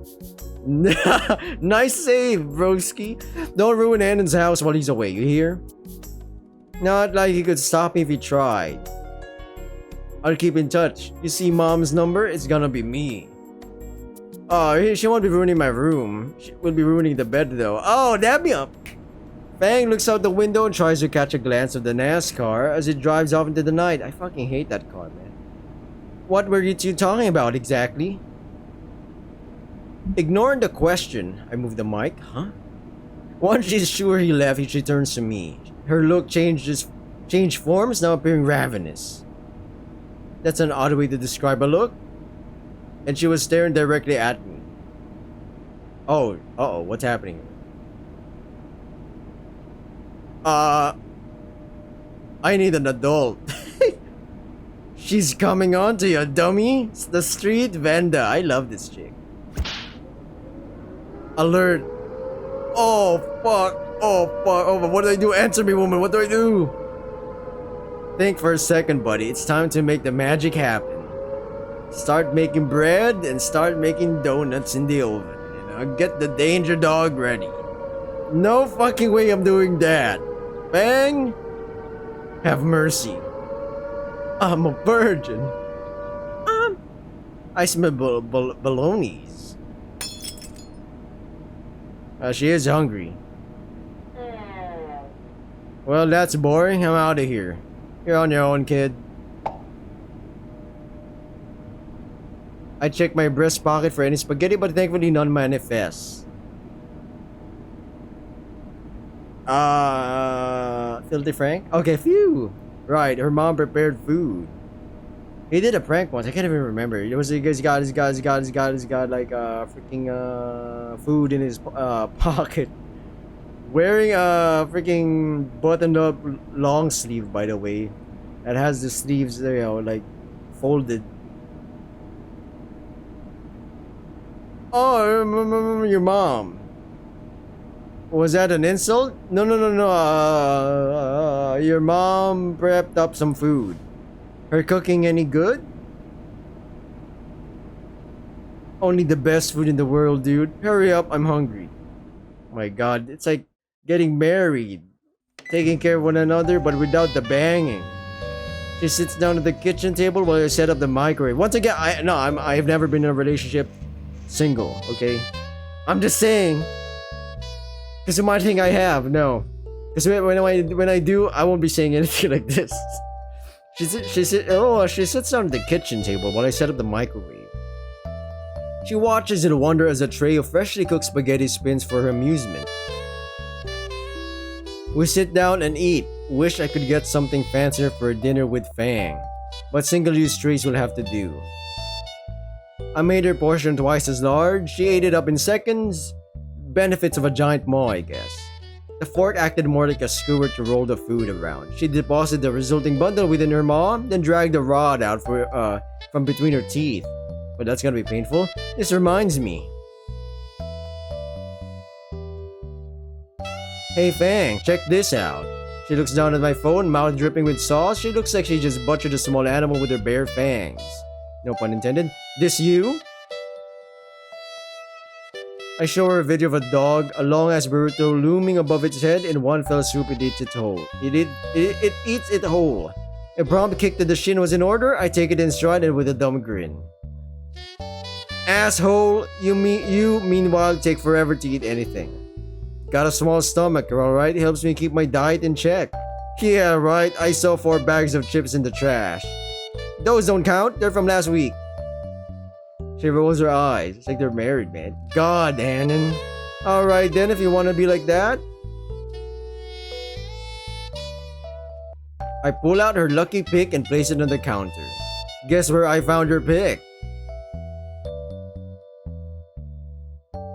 Nice save, broski. Don't ruin Anon's house while he's away, you hear? Not like he could stop me if he tried. I'll keep in touch. You see mom's number? It's gonna be me. Oh, she won't be ruining my room. She will be ruining the bed though. Oh, damn me up. Fang looks out the window and tries to catch a glance of the NASCAR as it drives off into the night. I fucking hate that car, man. What were you two talking about exactly? Ignoring the question, I move the mic. Huh? Once she's sure he left, she turns to me. Her look changed forms, now appearing ravenous. That's an odd way to describe a look. And she was staring directly at me. Oh, uh-oh, what's happening? I need an adult. She's coming on to you, dummy. It's the street vendor. I love this chick. Alert. Oh, fuck. Oh, fuck. Oh, what do I do? Answer me, woman. What do I do? Think for a second, buddy. It's time to make the magic happen. Start making bread and start making donuts in the oven. Get the danger dog ready. No fucking way I'm doing that. Fang, have mercy. I'm a virgin. I smell balonies. She is hungry. Well, that's boring. I'm out of here. You're on your own, kid. I checked my breast pocket for any spaghetti, but thankfully none manifests. Filthy Frank? Okay, phew. Right, her mom prepared food. He did a prank once. I can't even remember. It was he's got like freaking food in his pocket. Wearing a freaking buttoned up long sleeve, by the way. That has the sleeves, like folded. Oh, your mom. Was that an insult? No. Your mom prepped up some food. Her cooking any good? Only the best food in the world, dude. Hurry up, I'm hungry. Oh my god, it's like getting married. Taking care of one another, but without the banging. She sits down at the kitchen table while I set up the microwave. Once again, I've never been in a relationship single, okay? I'm just saying. Because you might think I have, no. Because when I do, I won't be saying anything like this. She sits down at the kitchen table while I set up the microwave. She watches in wonder as a tray of freshly cooked spaghetti spins for her amusement. We sit down and eat. Wish I could get something fancier for dinner with Fang, but single-use trays will have to do. I made her portion twice as large. She ate it up in seconds. Benefits of a giant maw, I guess. The fork acted more like a skewer to roll the food around. She deposited the resulting bundle within her maw, then dragged the rod out from between her teeth. But that's gonna be painful. This reminds me. Hey Fang, check this out. She looks down at my phone, mouth dripping with sauce. She looks like she just butchered a small animal with her bare fangs. No pun intended. This you? I show her a video of a dog, a long-ass burrito looming above its head. In one fell swoop, it eats it whole. It eats it whole. A prompt kick to the shin was in order. I take it in stride and with a dumb grin. Asshole, you meanwhile take forever to eat anything. Got a small stomach, alright? Helps me keep my diet in check. Yeah, right, I saw 4 bags of chips in the trash. Those don't count, they're from last week. She rolls her eyes. It's like they're married, man. God, Anon. Alright then, if you want to be like that. I pull out her lucky pick and place it on the counter. Guess where I found her pick?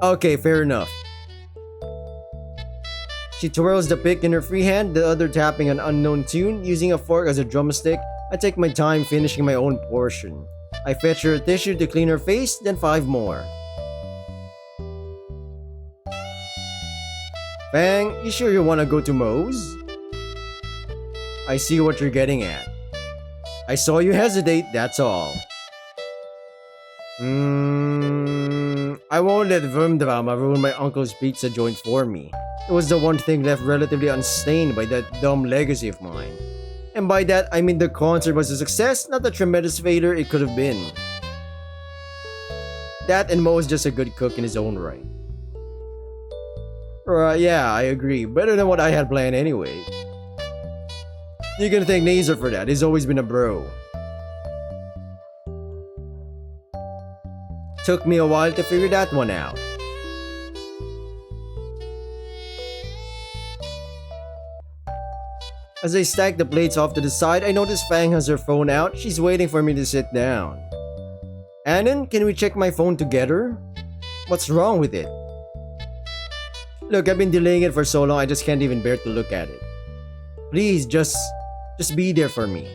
Okay, fair enough. She twirls the pick in her free hand, the other tapping an unknown tune. Using a fork as a drumstick, I take my time finishing my own portion. I fetch her a tissue to clean her face, then 5 more. Fang, you sure you wanna go to Moe's? I see what you're getting at. I saw you hesitate, that's all. I won't let Verm drama ruin my uncle's pizza joint for me. It was the one thing left relatively unstained by that dumb legacy of mine. And by that, I mean the concert was a success, not the tremendous failure it could have been. That and Mo is just a good cook in his own right. Yeah, I agree. Better than what I had planned anyway. You can thank Nazer for that, he's always been a bro. Took me a while to figure that one out. As I stack the plates off to the side, I notice Fang has her phone out. She's waiting for me to sit down. Anon, can we check my phone together? What's wrong with it? Look, I've been delaying it for so long, I just can't even bear to look at it. Please, just be there for me.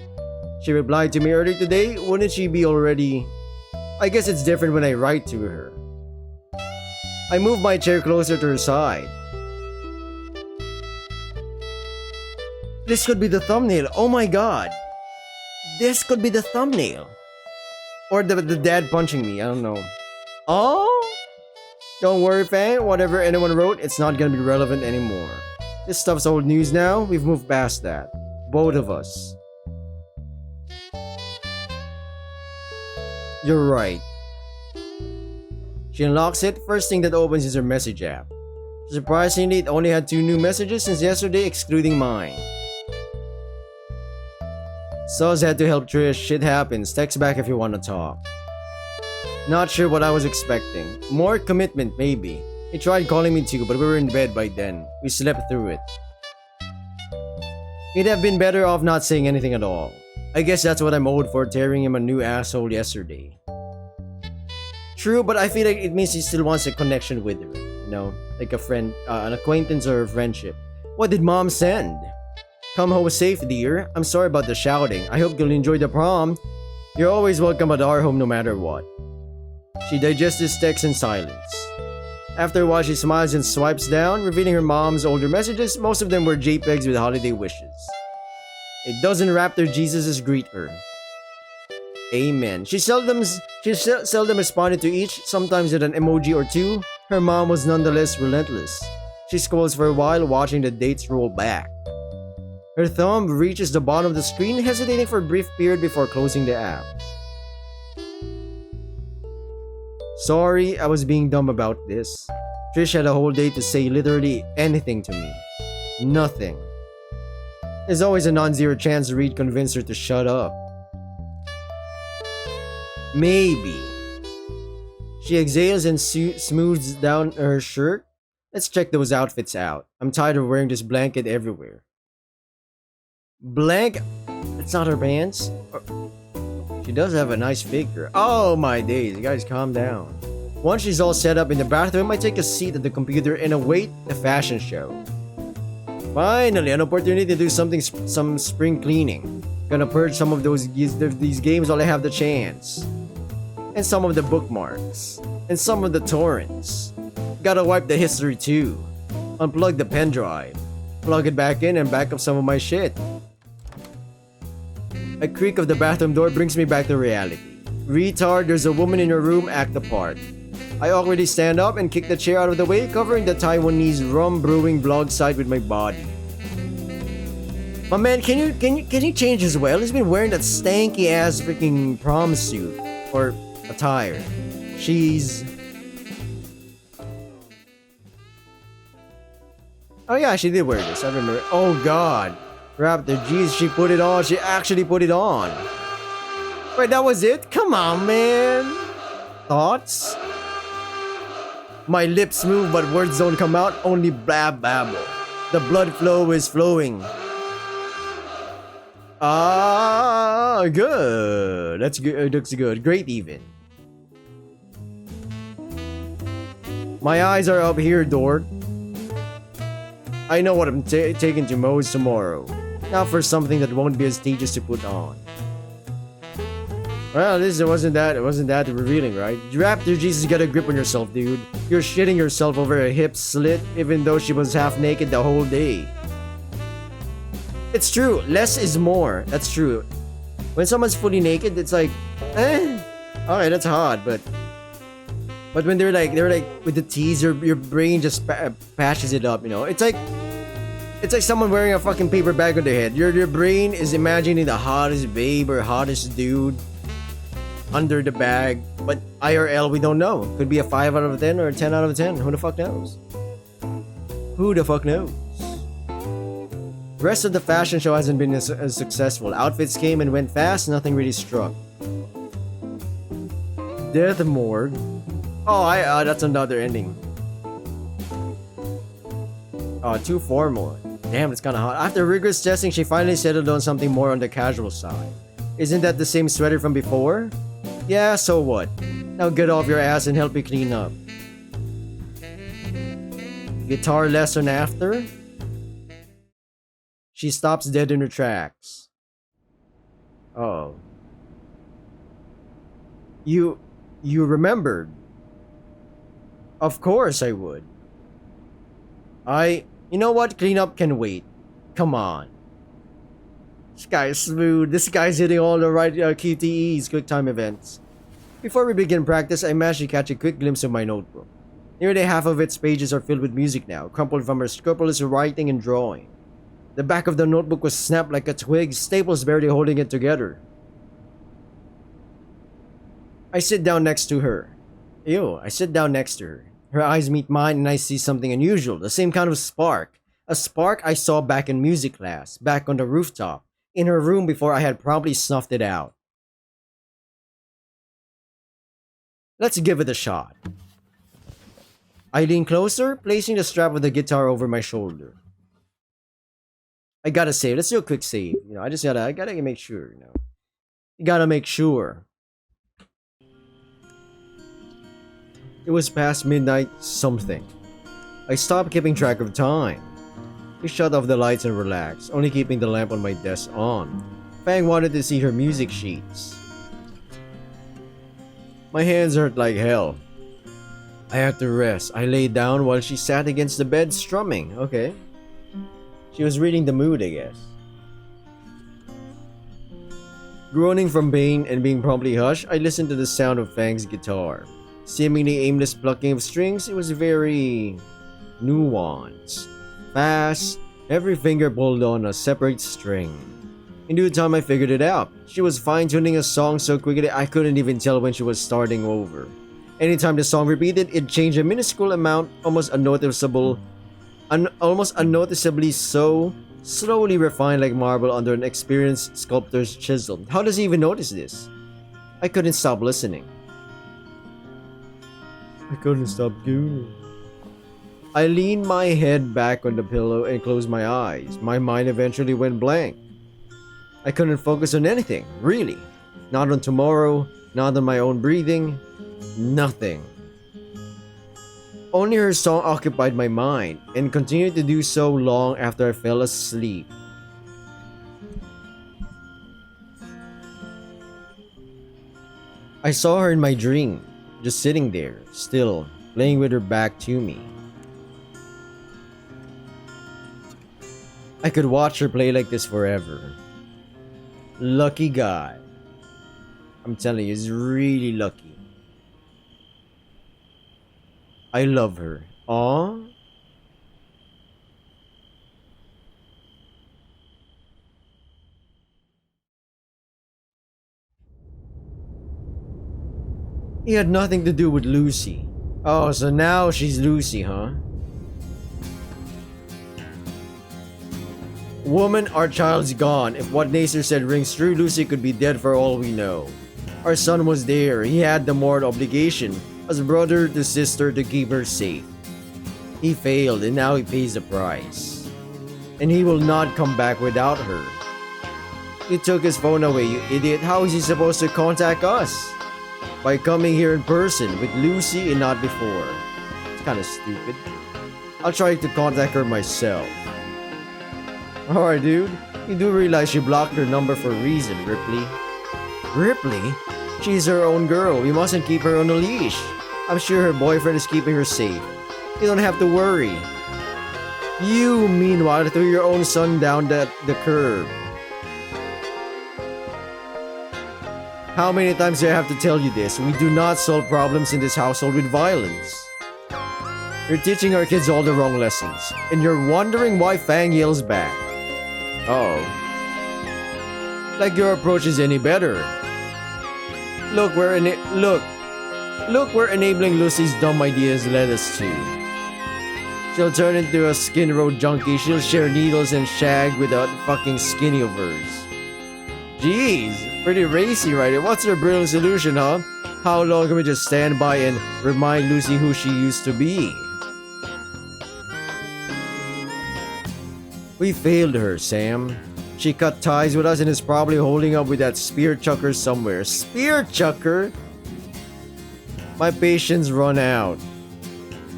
She replied to me earlier today. Wouldn't she be already... I guess it's different when I write to her. I move my chair closer to her side. This could be the thumbnail. Oh my god. This could be the thumbnail. Or the dad punching me. I don't know. Oh? Don't worry, Fang. Whatever anyone wrote, it's not gonna be relevant anymore. This stuff's old news now. We've moved past that. Both of us. You're right. She unlocks it. First thing that opens is her message app. Surprisingly, it only had 2 new messages since yesterday, excluding mine. Sus had to help Trish. Shit happens. Text back if you want to talk. Not sure what I was expecting. More commitment, maybe. He tried calling me too, but we were in bed by then. We slept through it. He'd have been better off not saying anything at all. I guess that's what I'm owed for tearing him a new asshole yesterday. True, but I feel like it means he still wants a connection with her. You know, like a friend, an acquaintance or a friendship. What did Mom send? Come home safe, dear. I'm sorry about the shouting. I hope you'll enjoy the prom. You're always welcome at our home no matter what. She digests this text in silence. After a while, she smiles and swipes down, revealing her mom's older messages. Most of them were JPEGs with holiday wishes. A dozen raptor Jesuses greet her. Amen. She seldom responded to each, sometimes with an emoji or two. Her mom was nonetheless relentless. She scrolls for a while, watching the dates roll back. Her thumb reaches the bottom of the screen, hesitating for a brief period before closing the app. Sorry, I was being dumb about this. Trish had a whole day to say literally anything to me. Nothing. There's always a non-zero chance Reed convinced her to shut up. Maybe. She exhales and smooths down her shirt. Let's check those outfits out. I'm tired of wearing this blanket everywhere. It's not her pants? She does have a nice figure. Oh my days, you guys calm down. Once she's all set up in the bathroom, I take a seat at the computer and await the fashion show. Finally, an opportunity to do some spring cleaning. Gonna purge some of these games while I have the chance. And some of the bookmarks. And some of the torrents. Gotta wipe the history too. Unplug the pen drive. Plug it back in and back up some of my shit. A creak of the bathroom door brings me back to reality. Retard, there's a woman in your room, act the part. I awkwardly stand up and kick the chair out of the way, covering the Taiwanese rum brewing blog site with my body. My man, can you change as well? He's been wearing that stanky ass freaking prom suit or attire. Oh yeah, she did wear this. I remember. Oh god. Raptor, jeez, she put it on. She actually put it on. Wait, that was it? Come on, man. Thoughts? My lips move, but words don't come out. Only blab babble. The blood flow is flowing. Ah, good. That's good. It looks good. Great, even. My eyes are up here, dork. I know what I'm taking to Moe's tomorrow. Not for something that won't be as tedious to put on. Well, it wasn't that revealing, right? Raptor, Jesus, get a grip on yourself, dude. You're shitting yourself over a hip slit, even though she was half naked the whole day. It's true, less is more. That's true. When someone's fully naked, it's like, alright, that's hard, but when they're like with the tease, your brain just patches it up, you know. It's like someone wearing a fucking paper bag on their head. Your brain is imagining the hottest babe or hottest dude under the bag, but IRL we don't know. Could be a 5 out of 10 or a 10 out of 10. Who the fuck knows? Who the fuck knows? The rest of the fashion show hasn't been as successful. Outfits came and went fast, nothing really struck. Death Morgue. Oh, that's another ending. Oh, too formal. Damn, it's kinda hot. After rigorous testing, she finally settled on something more on the casual side. Isn't that the same sweater from before? Yeah, so what? Now get off your ass and help me clean up. Guitar lesson after? She stops dead in her tracks. Oh. You remembered? Of course I would. You know what? Cleanup can wait. Come on. This guy is smooth. This guy's hitting all the right QTEs, quick time events. Before we begin practice, I managed to catch a quick glimpse of my notebook. Nearly half of its pages are filled with music now, crumpled from her scrupulous writing and drawing. The back of the notebook was snapped like a twig, staples barely holding it together. I sit down next to her. I sit down next to her. Her eyes meet mine and I see something unusual, the same kind of spark. A spark I saw back in music class, back on the rooftop, in her room before I had promptly snuffed it out. Let's give it a shot. I lean closer, placing the strap of the guitar over my shoulder. I gotta save. Let's do a quick save. I gotta make sure, You gotta make sure. It was past midnight something. I stopped keeping track of time. We shut off the lights and relaxed, only keeping the lamp on my desk on. Fang wanted to see her music sheets. My hands hurt like hell. I had to rest. I lay down while she sat against the bed strumming. Okay. She was reading the mood, I guess. Groaning from pain and being promptly hushed, I listened to the sound of Fang's guitar. Seemingly aimless plucking of strings, it was very nuanced. Fast, every finger pulled on a separate string. In due time I figured it out. She was fine-tuning a song so quickly I couldn't even tell when she was starting over. Anytime the song repeated, it changed a minuscule amount, almost unnoticeably so, slowly refined like marble under an experienced sculptor's chisel. How does he even notice this? I couldn't stop listening. I couldn't stop doing it. I leaned my head back on the pillow and closed my eyes. My mind eventually went blank. I couldn't focus on anything, really. Not on tomorrow, not on my own breathing, nothing. Only her song occupied my mind, and continued to do so long after I fell asleep. I saw her in my dream, just sitting there, still, playing with her back to me. I could watch her play like this forever. Lucky guy. I'm telling you, he's really lucky. I love her. Aww. He had nothing to do with Lucy. Oh, so now she's Lucy, huh? Woman, our child's gone. If what Nacer said rings true, Lucy could be dead for all we know. Our son was there. He had the moral obligation as brother to sister to keep her safe. He failed and now he pays the price. And he will not come back without her. You took his phone away, you idiot. How is he supposed to contact us? By coming here in person with Lucy and not before. It's kind of stupid. I'll try to contact her myself. Alright, dude. You do realize she blocked her number for a reason, Ripley. Ripley? She's her own girl. We mustn't keep her on a leash. I'm sure her boyfriend is keeping her safe. You don't have to worry. You, meanwhile, threw your own son down the curb. How many times do I have to tell you this? We do not solve problems in this household with violence. You're teaching our kids all the wrong lessons. And you're wondering why Fang yells back. Uh-oh. Like your approach is any better. Look where enabling Lucy's dumb ideas led us to. She'll turn into a skin road junkie. She'll share needles and shag with that fucking skinny of hers. Jeez, pretty racy, right? What's her brilliant solution, huh? How long can we just stand by and remind Lucy who she used to be? We failed her, Sam. She cut ties with us and is probably holding up with that spear chucker somewhere. Spear chucker? My patience run out.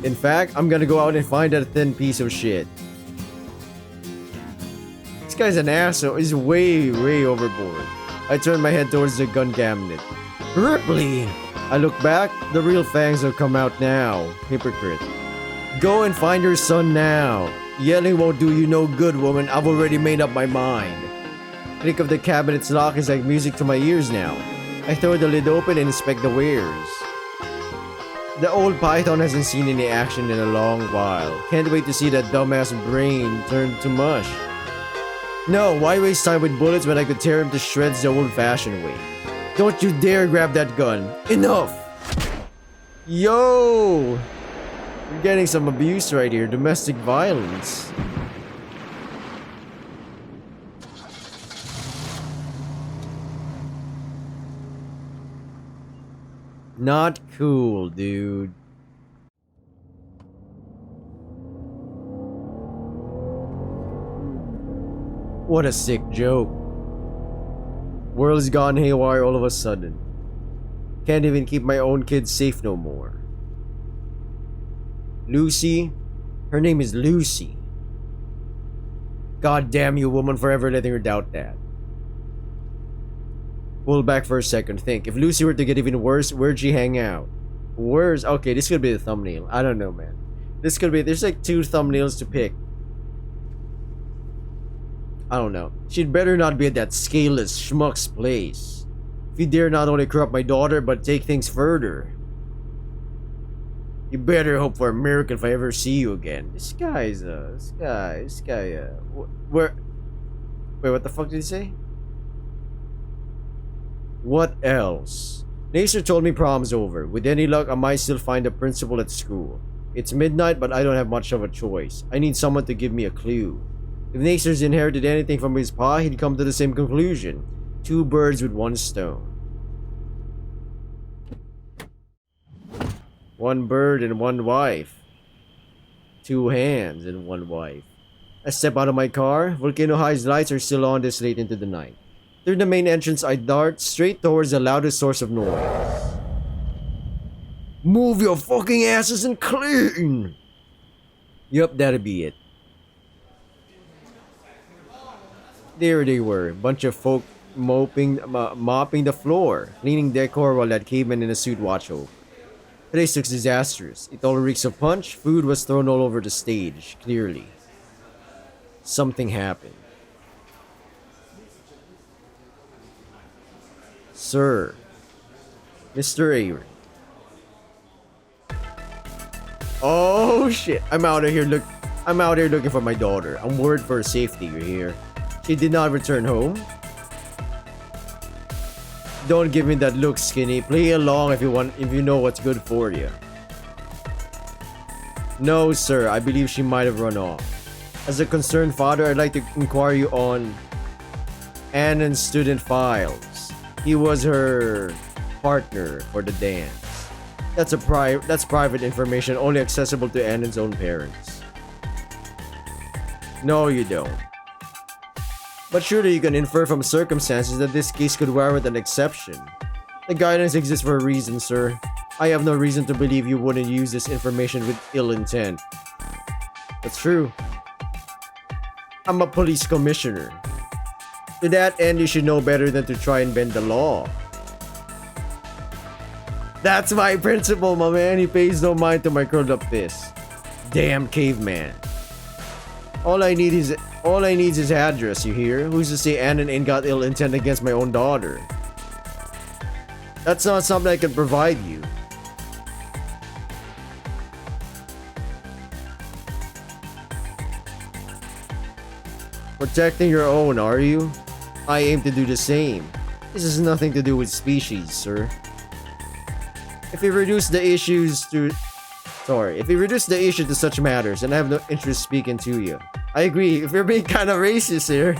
In fact, I'm gonna go out and find that thin piece of shit. This guy's an asshole. He's way overboard. I turn my head towards the gun cabinet. Ripley! I look back. The real fangs will come out now. Hypocrite. Go and find your son now. Yelling won't do you no good, woman. I've already made up my mind. Click of the cabinet's lock is like music to my ears now. I throw the lid open and inspect the wares. The old python hasn't seen any action in a long while. Can't wait to see that dumbass brain turn to mush. No, why waste time with bullets when I could tear him to shreds the old-fashioned way? Don't you dare grab that gun. Enough! Yo! You're getting some abuse right here. Domestic violence. Not cool, dude. What a sick joke. World's gone haywire all of a sudden. Can't even keep my own kids safe no more. Lucy? Her name is Lucy. God damn you, woman, for ever letting her doubt that. Pull back for a second. Think. If Lucy were to get even worse, where'd she hang out? Worse? Okay, this could be the thumbnail. I don't know, man. This could be... There's like 2 thumbnails to pick. I don't know. She'd better not be at that scaleless schmuck's place. If you dare not only corrupt my daughter, but take things further. You better hope for a miracle if I ever see you again. This guy, where? Wait, what the fuck did he say? What else? Nacer told me prom's over. With any luck, I might still find the principal at school. It's midnight, but I don't have much of a choice. I need someone to give me a clue. If Nacer's inherited anything from his pa, he'd come to the same conclusion. 2 birds with 1 stone. 1 bird and 1 wife. 2 hands and 1 wife. I step out of my car. Volcano High's lights are still on this late into the night. Through the main entrance, I dart straight towards the loudest source of noise. Move your fucking asses and clean! Yup, that'd be it. There they were, bunch of folk mopping the floor, cleaning decor while that caveman in a suit watched over. Today's looks disastrous. It all reeks of punch. Food was thrown all over the stage, clearly. Something happened. Sir. Mr. Aaron. Oh shit. I'm out here looking for my daughter. I'm worried for her safety, you hear? She did not return home. Don't give me that look, Skinny. Play along if you know what's good for you. No, sir. I believe she might have run off. As a concerned father, I'd like to inquire you on Anon's student files. He was her partner for the dance. That's private information only accessible to Anon's own parents. No, you don't. But surely you can infer from circumstances that this case could warrant an exception. The guidance exists for a reason, sir. I have no reason to believe you wouldn't use this information with ill intent. That's true. I'm a police commissioner. To that end, you should know better than to try and bend the law. That's my principal, my man. He pays no mind to my curled up fist. Damn caveman. All I need is his address, you hear? Who's to say Anon ain't got ill intent against my own daughter? That's not something I can provide you. Protecting your own, are you? I aim to do the same. This has nothing to do with species, sir. If we reduce the issue to such matters, and I have no interest speaking to you. I agree, if you're being kind of racist here.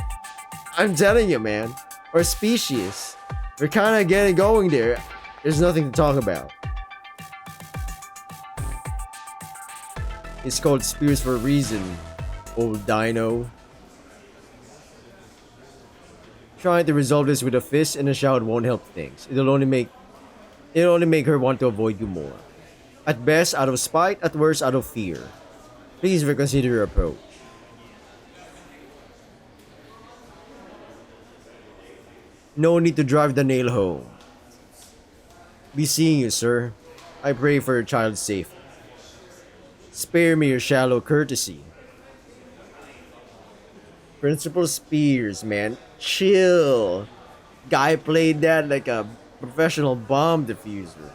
I'm telling you, man. Or species. We're kind of getting going there. There's nothing to talk about. It's called Spears for a reason, old dino. Trying to resolve this with a fist and a shout won't help things. It'll only make her want to avoid you more. At best, out of spite, at worst, out of fear. Please reconsider your approach. No need to drive the nail home. Be seeing you, sir. I pray for your child's safety. Spare me your shallow courtesy. Principal Spears, man. Chill. Guy played that like a professional bomb diffuser.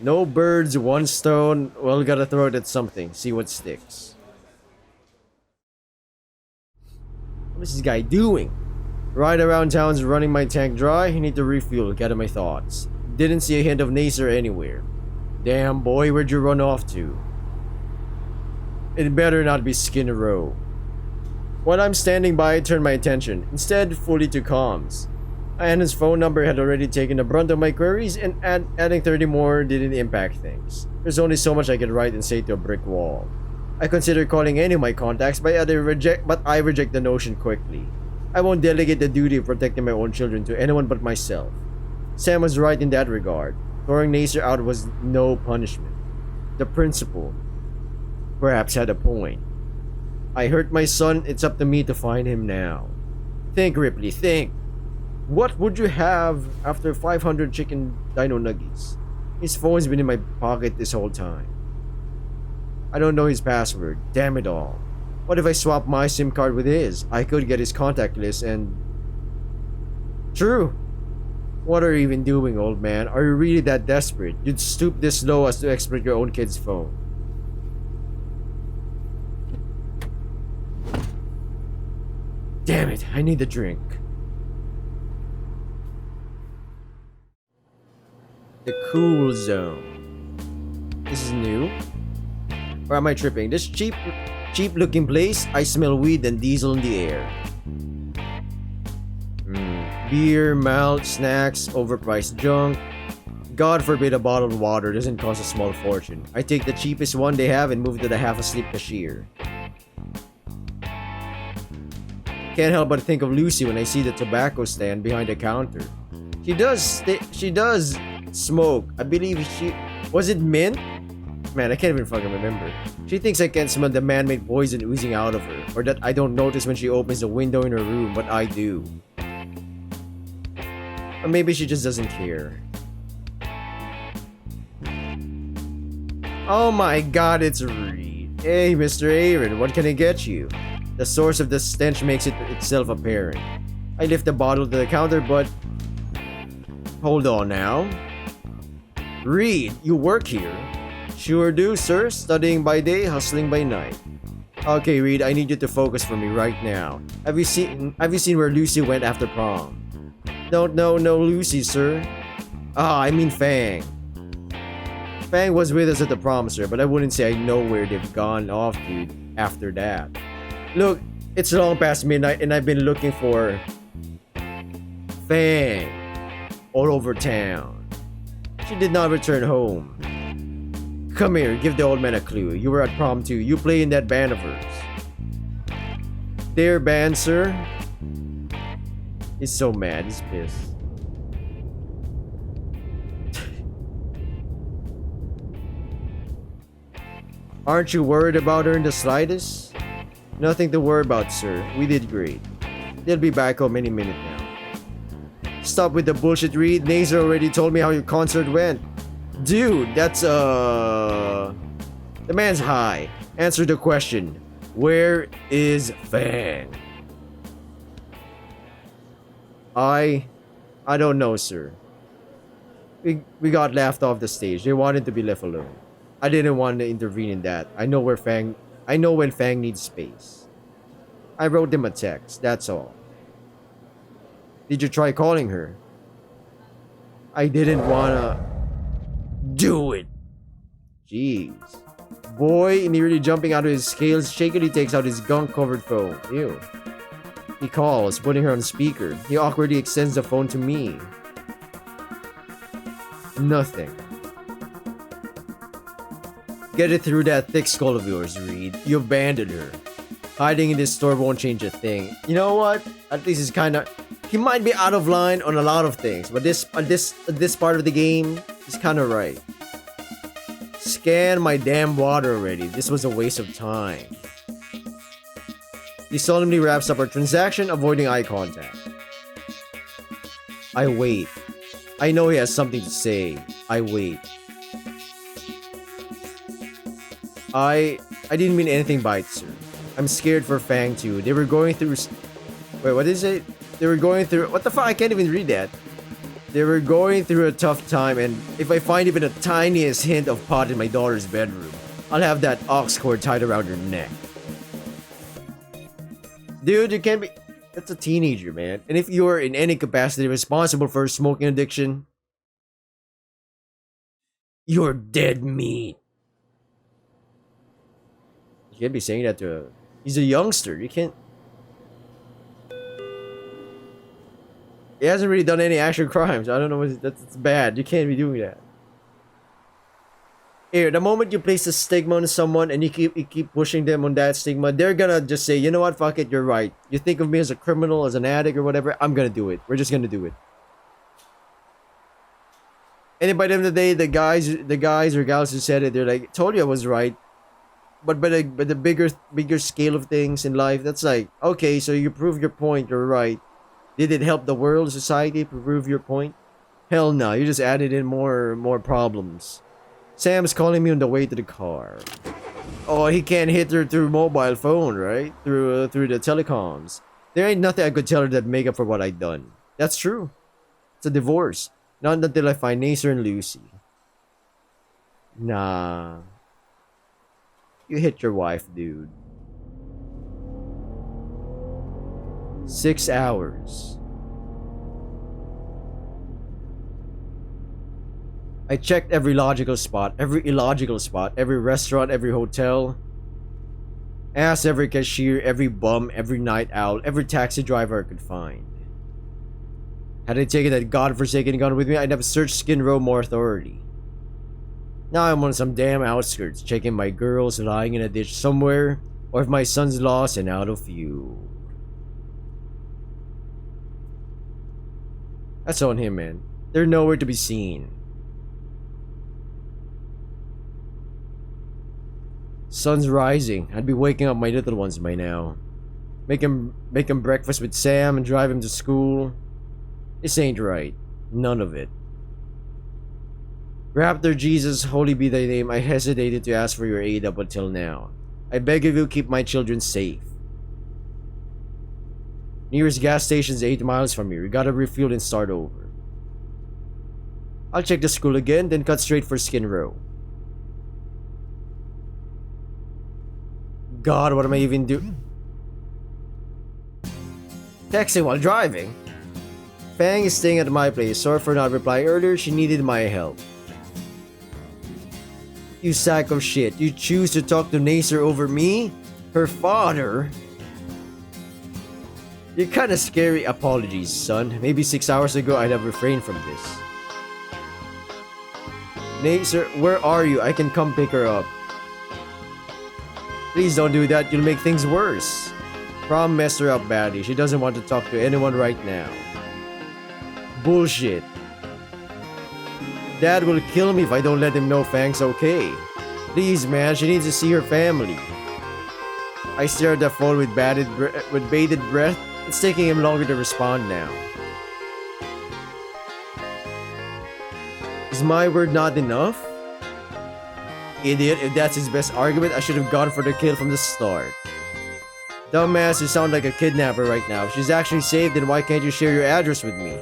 No birds, 1 stone. Well, gotta throw it at something. See what sticks. What is this guy doing? Ride around town's running my tank dry. Need to refuel. Gather my thoughts. Didn't see a hint of Nacer anywhere. Damn boy, where'd you run off to? It better not be Skin Row. While I'm standing by, I turn my attention, instead fully to comms. Anna's phone number had already taken the brunt of my queries, and adding 30 more didn't impact things. There's only so much I can write and say to a brick wall. I consider calling any of my contacts, but I reject the notion quickly. I won't delegate the duty of protecting my own children to anyone but myself. Sam was right in that regard. Throwing Nacer out was no punishment. The principal perhaps had a point. I hurt my son, it's up to me to find him now. Think, Ripley, think. What would you have after 500 chicken dino nuggies? His phone's been in my pocket this whole time. I don't know his password, damn it all. What if I swap my SIM card with his? I could get his contact list and... True. What are you even doing, old man? Are you really that desperate? You'd stoop this low as to exploit your own kid's phone. Damn it, I need a drink. The cool zone. This is new. Or am I tripping? This cheap looking place. I smell weed and diesel in the air. Beer, malt, snacks, overpriced junk. God forbid a bottle of water doesn't cost a small fortune. I take the cheapest one they have and move to the half-asleep cashier. Can't help but think of Lucy when I see the tobacco stand behind the counter. She does smoke. I believe she... Was it mint? Man, I can't even fucking remember. She thinks I can't smell the man-made poison oozing out of her. Or that I don't notice when she opens the window in her room, but I do. Or maybe she just doesn't care. Oh my god, it's Reed. Hey, Mr. Aaron, what can I get you? The source of the stench makes itself apparent. I lift the bottle to the counter, but... Hold on now. Reed, you work here? Sure do, sir. Studying by day, hustling by night. Okay, Reed, I need you to focus for me right now. Have you seen where Lucy went after prom? Don't know no Lucy, sir. I mean Fang. Fang was with us at the prom, sir, but I wouldn't say I know where they've gone off to after that. Look, it's long past midnight and I've been looking for Fang all over town. She did not return home. Come here, give the old man a clue. You were at prom too. You play in that band of hers. Their band, sir? He's so mad. He's pissed. Aren't you worried about her in the slightest? Nothing to worry about, sir. We did great. They'll be back home any minute now. Stop with the bullshit, Reed. Naser already told me how your concert went. Dude, that's The man's high. Answer the question. Where is Fang? I don't know, sir. We got laughed off the stage. They wanted to be left alone. I didn't want to intervene in that. I know when Fang needs space. I wrote them a text, that's all. Did you try calling her? I didn't wanna do it. Jeez. Boy, nearly jumping out of his scales, shakily takes out his gunk-covered phone. Ew. He calls, putting her on speaker. He awkwardly extends the phone to me. Nothing. Get it through that thick skull of yours, Reed. You abandoned her. Hiding in this store won't change a thing. You know what? At least it's kinda... He might be out of line on a lot of things, but this part of the game is kinda right. Scan my damn water already. This was a waste of time. He solemnly wraps up our transaction, avoiding eye contact. I wait. I know he has something to say. I wait. I didn't mean anything by it, sir. I'm scared for Fang too. They were going through... Wait, what is it? They were going through... What the fuck? I can't even read that. They were going through a tough time, and if I find even the tiniest hint of pot in my daughter's bedroom, I'll have that ox cord tied around her neck. Dude, you can't be... That's a teenager, man. And if you're in any capacity responsible for her smoking addiction, you're dead meat. You can't be saying that to a... He's a youngster. You can't... He hasn't really done any actual crimes. I don't know what... That's bad. You can't be doing that. Here, the moment you place a stigma on someone and you keep pushing them on that stigma, they're gonna just say, you know what, fuck it, you're right. You think of me as a criminal, as an addict or whatever, I'm gonna do it. We're just gonna do it. And by the end of the day, the guys or gals who said it, they're like, told you I was right. But the bigger scale of things in life, that's like, okay, so you prove your point, you're right. Did it help the world, society, prove your point? Hell no, you just added in more problems. Sam's calling me on the way to the car. Oh, he can't hit her through mobile phone, right? Through the telecoms. There ain't nothing I could tell her that make up for what I done. That's true. It's a divorce. Not until I find Nacer and Lucy. Nah. You hit your wife, dude. 6 hours. I checked every logical spot, every illogical spot, every restaurant, every hotel. Asked every cashier, every bum, every night owl, every taxi driver I could find. Had I taken that godforsaken gun with me, I'd have searched Skin Row more thoroughly. Now I'm on some damn outskirts, checking my girls lying in a ditch somewhere, or if my son's lost and out of fuel. That's on him, man. They're nowhere to be seen. Sun's rising. I'd be waking up my little ones by now. Make him breakfast with Sam and drive him to school. This ain't right. None of it. Raptor Jesus, holy be thy name, I hesitated to ask for your aid up until now. I beg of you, keep my children safe. Nearest gas station's 8 miles from here. We gotta refuel and start over. I'll check the school again, then cut straight for Skin Row. God, what am I even doing? Texting while driving? Fang is staying at my place. Sorry for not replying earlier. She needed my help. You sack of shit. You choose to talk to Nacer over me? Her father? You're kinda scary. Apologies, son. Maybe 6 hours ago I'd have refrained from this. Nacer, where are you? I can come pick her up. Please don't do that. You'll make things worse. Prom messed her up badly. She doesn't want to talk to anyone right now. Bullshit. Dad will kill me if I don't let him know Fang's okay. Please, man, she needs to see her family. I stare at the phone with bated breath. It's taking him longer to respond now. Is my word not enough? Idiot, if that's his best argument, I should have gone for the kill from the start. Dumbass, you sound like a kidnapper right now. If she's actually safe, then why can't you share your address with me?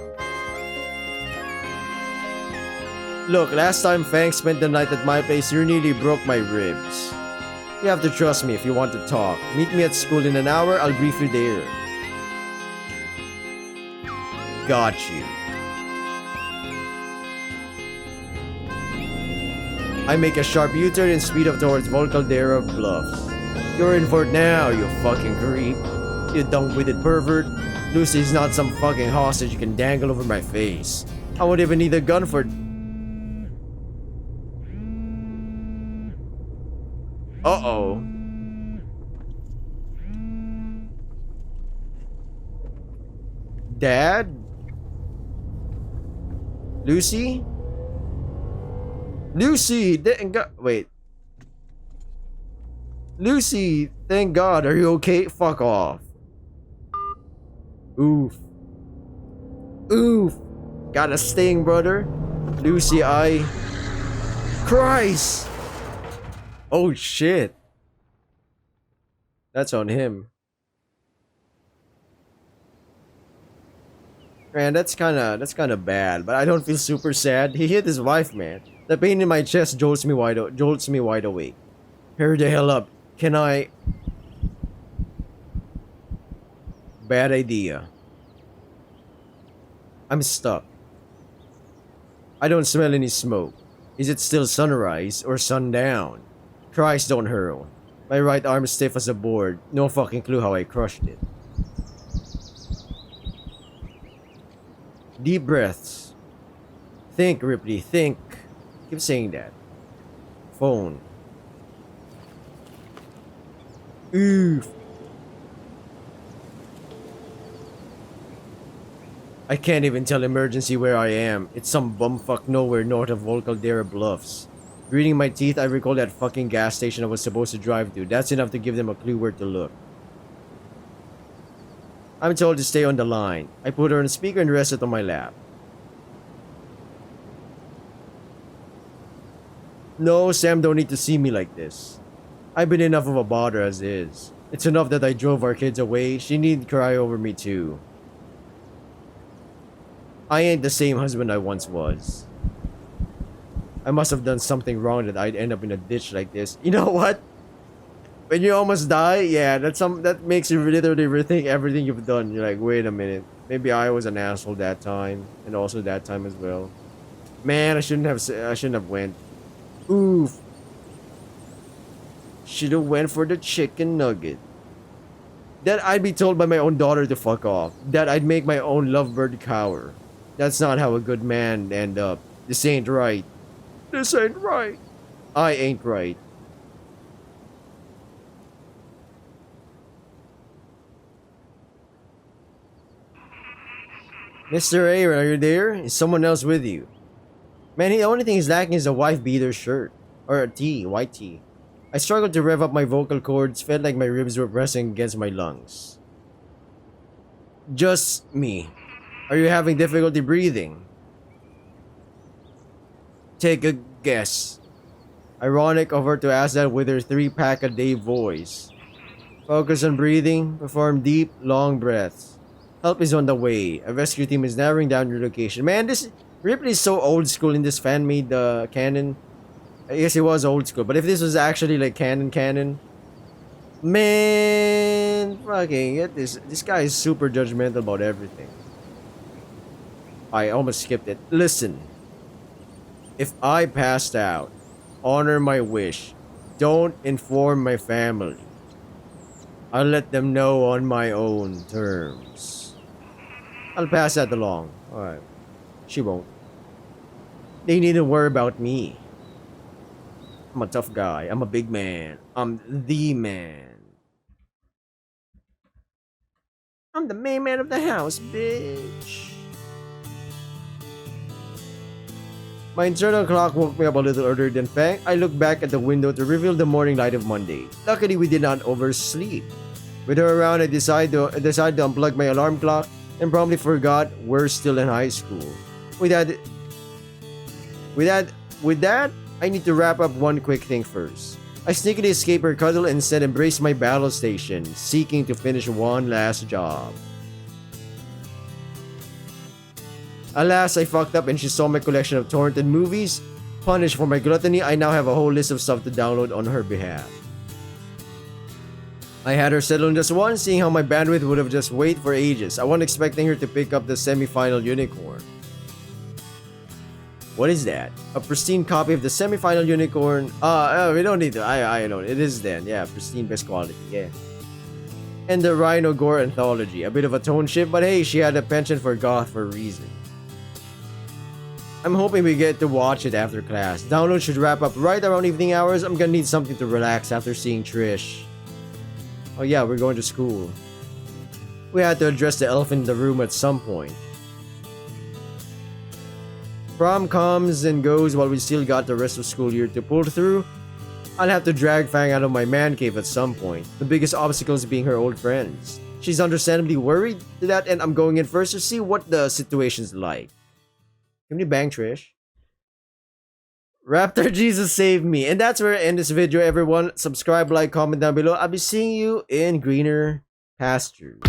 Look, last time Fang spent the night at my place, you nearly broke my ribs. You have to trust me if you want to talk. Meet me at school in an hour, I'll brief you there. Got you. I make a sharp U-turn and speed up towards Volcaldera Bluffs. You're in for it now, you fucking creep. You dumb-witted pervert. Lucy's not some fucking hostage you can dangle over my face. I won't even need a gun for... Uh-oh. Dad? Lucy? Lucy, thank God. Wait. Lucy, thank God. Are you okay? Fuck off. Oof. Oof. Got a sting, brother. Lucy, Christ. Oh shit. That's on him. Man, that's kinda bad, but I don't feel super sad. He hit his wife, man. The pain in my chest jolts me wide awake. Hurry the hell up. Can I? Bad idea. I'm stuck. I don't smell any smoke. Is it still sunrise or sundown? Christ, don't hurl. My right arm is stiff as a board. No fucking clue how I crushed it. Deep breaths. Think, Ripley, think. Keep saying that. Phone. Oof. I can't even tell emergency where I am. It's some bumfuck nowhere north of Volcaldera Bluffs. Reading my teeth, I recall that fucking gas station I was supposed to drive to. That's enough to give them a clue where to look. I'm told to stay on the line. I put her on speaker and rest it on my lap. No, Sam don't need to see me like this. I've been enough of a bother as is. It's enough that I drove our kids away. She needn't cry over me too. I ain't the same husband I once was. I must have done something wrong that I'd end up in a ditch like this. You know what? When you almost die, yeah, that makes you literally rethink everything you've done. You're like, wait a minute. Maybe I was an asshole that time, and also that time as well. Man, I shouldn't have went. Oof. Should have went for the chicken nugget. That I'd be told by my own daughter to fuck off. That I'd make my own lovebird cower. That's not how a good man end up. This ain't right. This ain't right. I ain't right. Mr. A, are you there? Is someone else with you? Man, the only thing he's lacking is a wife beater shirt. Or a tee, white tee. I struggled to rev up my vocal cords, felt like my ribs were pressing against my lungs. Just me. Are you having difficulty breathing? Take a guess. Ironic of her to ask that with her 3-pack-a-day voice. Focus on breathing, perform deep, long breaths. Help is on the way. A rescue team is narrowing down your location. Man, this Ripley is so old school in this fan-made canon. I guess it was old school, but if this was actually like canon, man, fucking get this. This guy is super judgmental about everything. I almost skipped it. Listen, if I passed out, honor my wish. Don't inform my family. I'll let them know on my own terms. I'll pass that along. Alright. She won't. They needn't worry about me. I'm a tough guy. I'm a big man. I'm the man. I'm the main man of the house, bitch. My internal clock woke me up a little earlier than Fang. I looked back at the window to reveal the morning light of Monday. Luckily, we did not oversleep. With her around, I decided to unplug my alarm clock and promptly forgot we're still in high school. With that, I need to wrap up one quick thing first. I sneakily escaped her cuddle and instead embraced my battle station, seeking to finish one last job. Alas, I fucked up and she saw my collection of torrented movies. Punished for my gluttony, I now have a whole list of stuff to download on her behalf. I had her settle in just one, seeing how my bandwidth would have just waited for ages. I wasn't expecting her to pick up the semi-final unicorn. What is that? A pristine copy of the semi-final unicorn? We don't need to. I know. It is then. Yeah, pristine, best quality. Yeah. And the Rhino Gore anthology. A bit of a tone shift, but hey, she had a penchant for goth for a reason. I'm hoping we get to watch it after class. Download should wrap up right around evening hours. I'm gonna need something to relax after seeing Trish. Oh yeah, we're going to school. We had to address the elephant in the room at some point. Prom comes and goes while we still got the rest of school year to pull through. I'll have to drag Fang out of my man cave at some point. The biggest obstacles being her old friends. She's understandably worried to that end. I'm going in first to see what the situation's like. Can we bang Trish? Raptor Jesus saved me. And that's where I end this video, everyone. Subscribe, like, comment down below. I'll be seeing you in greener pastures.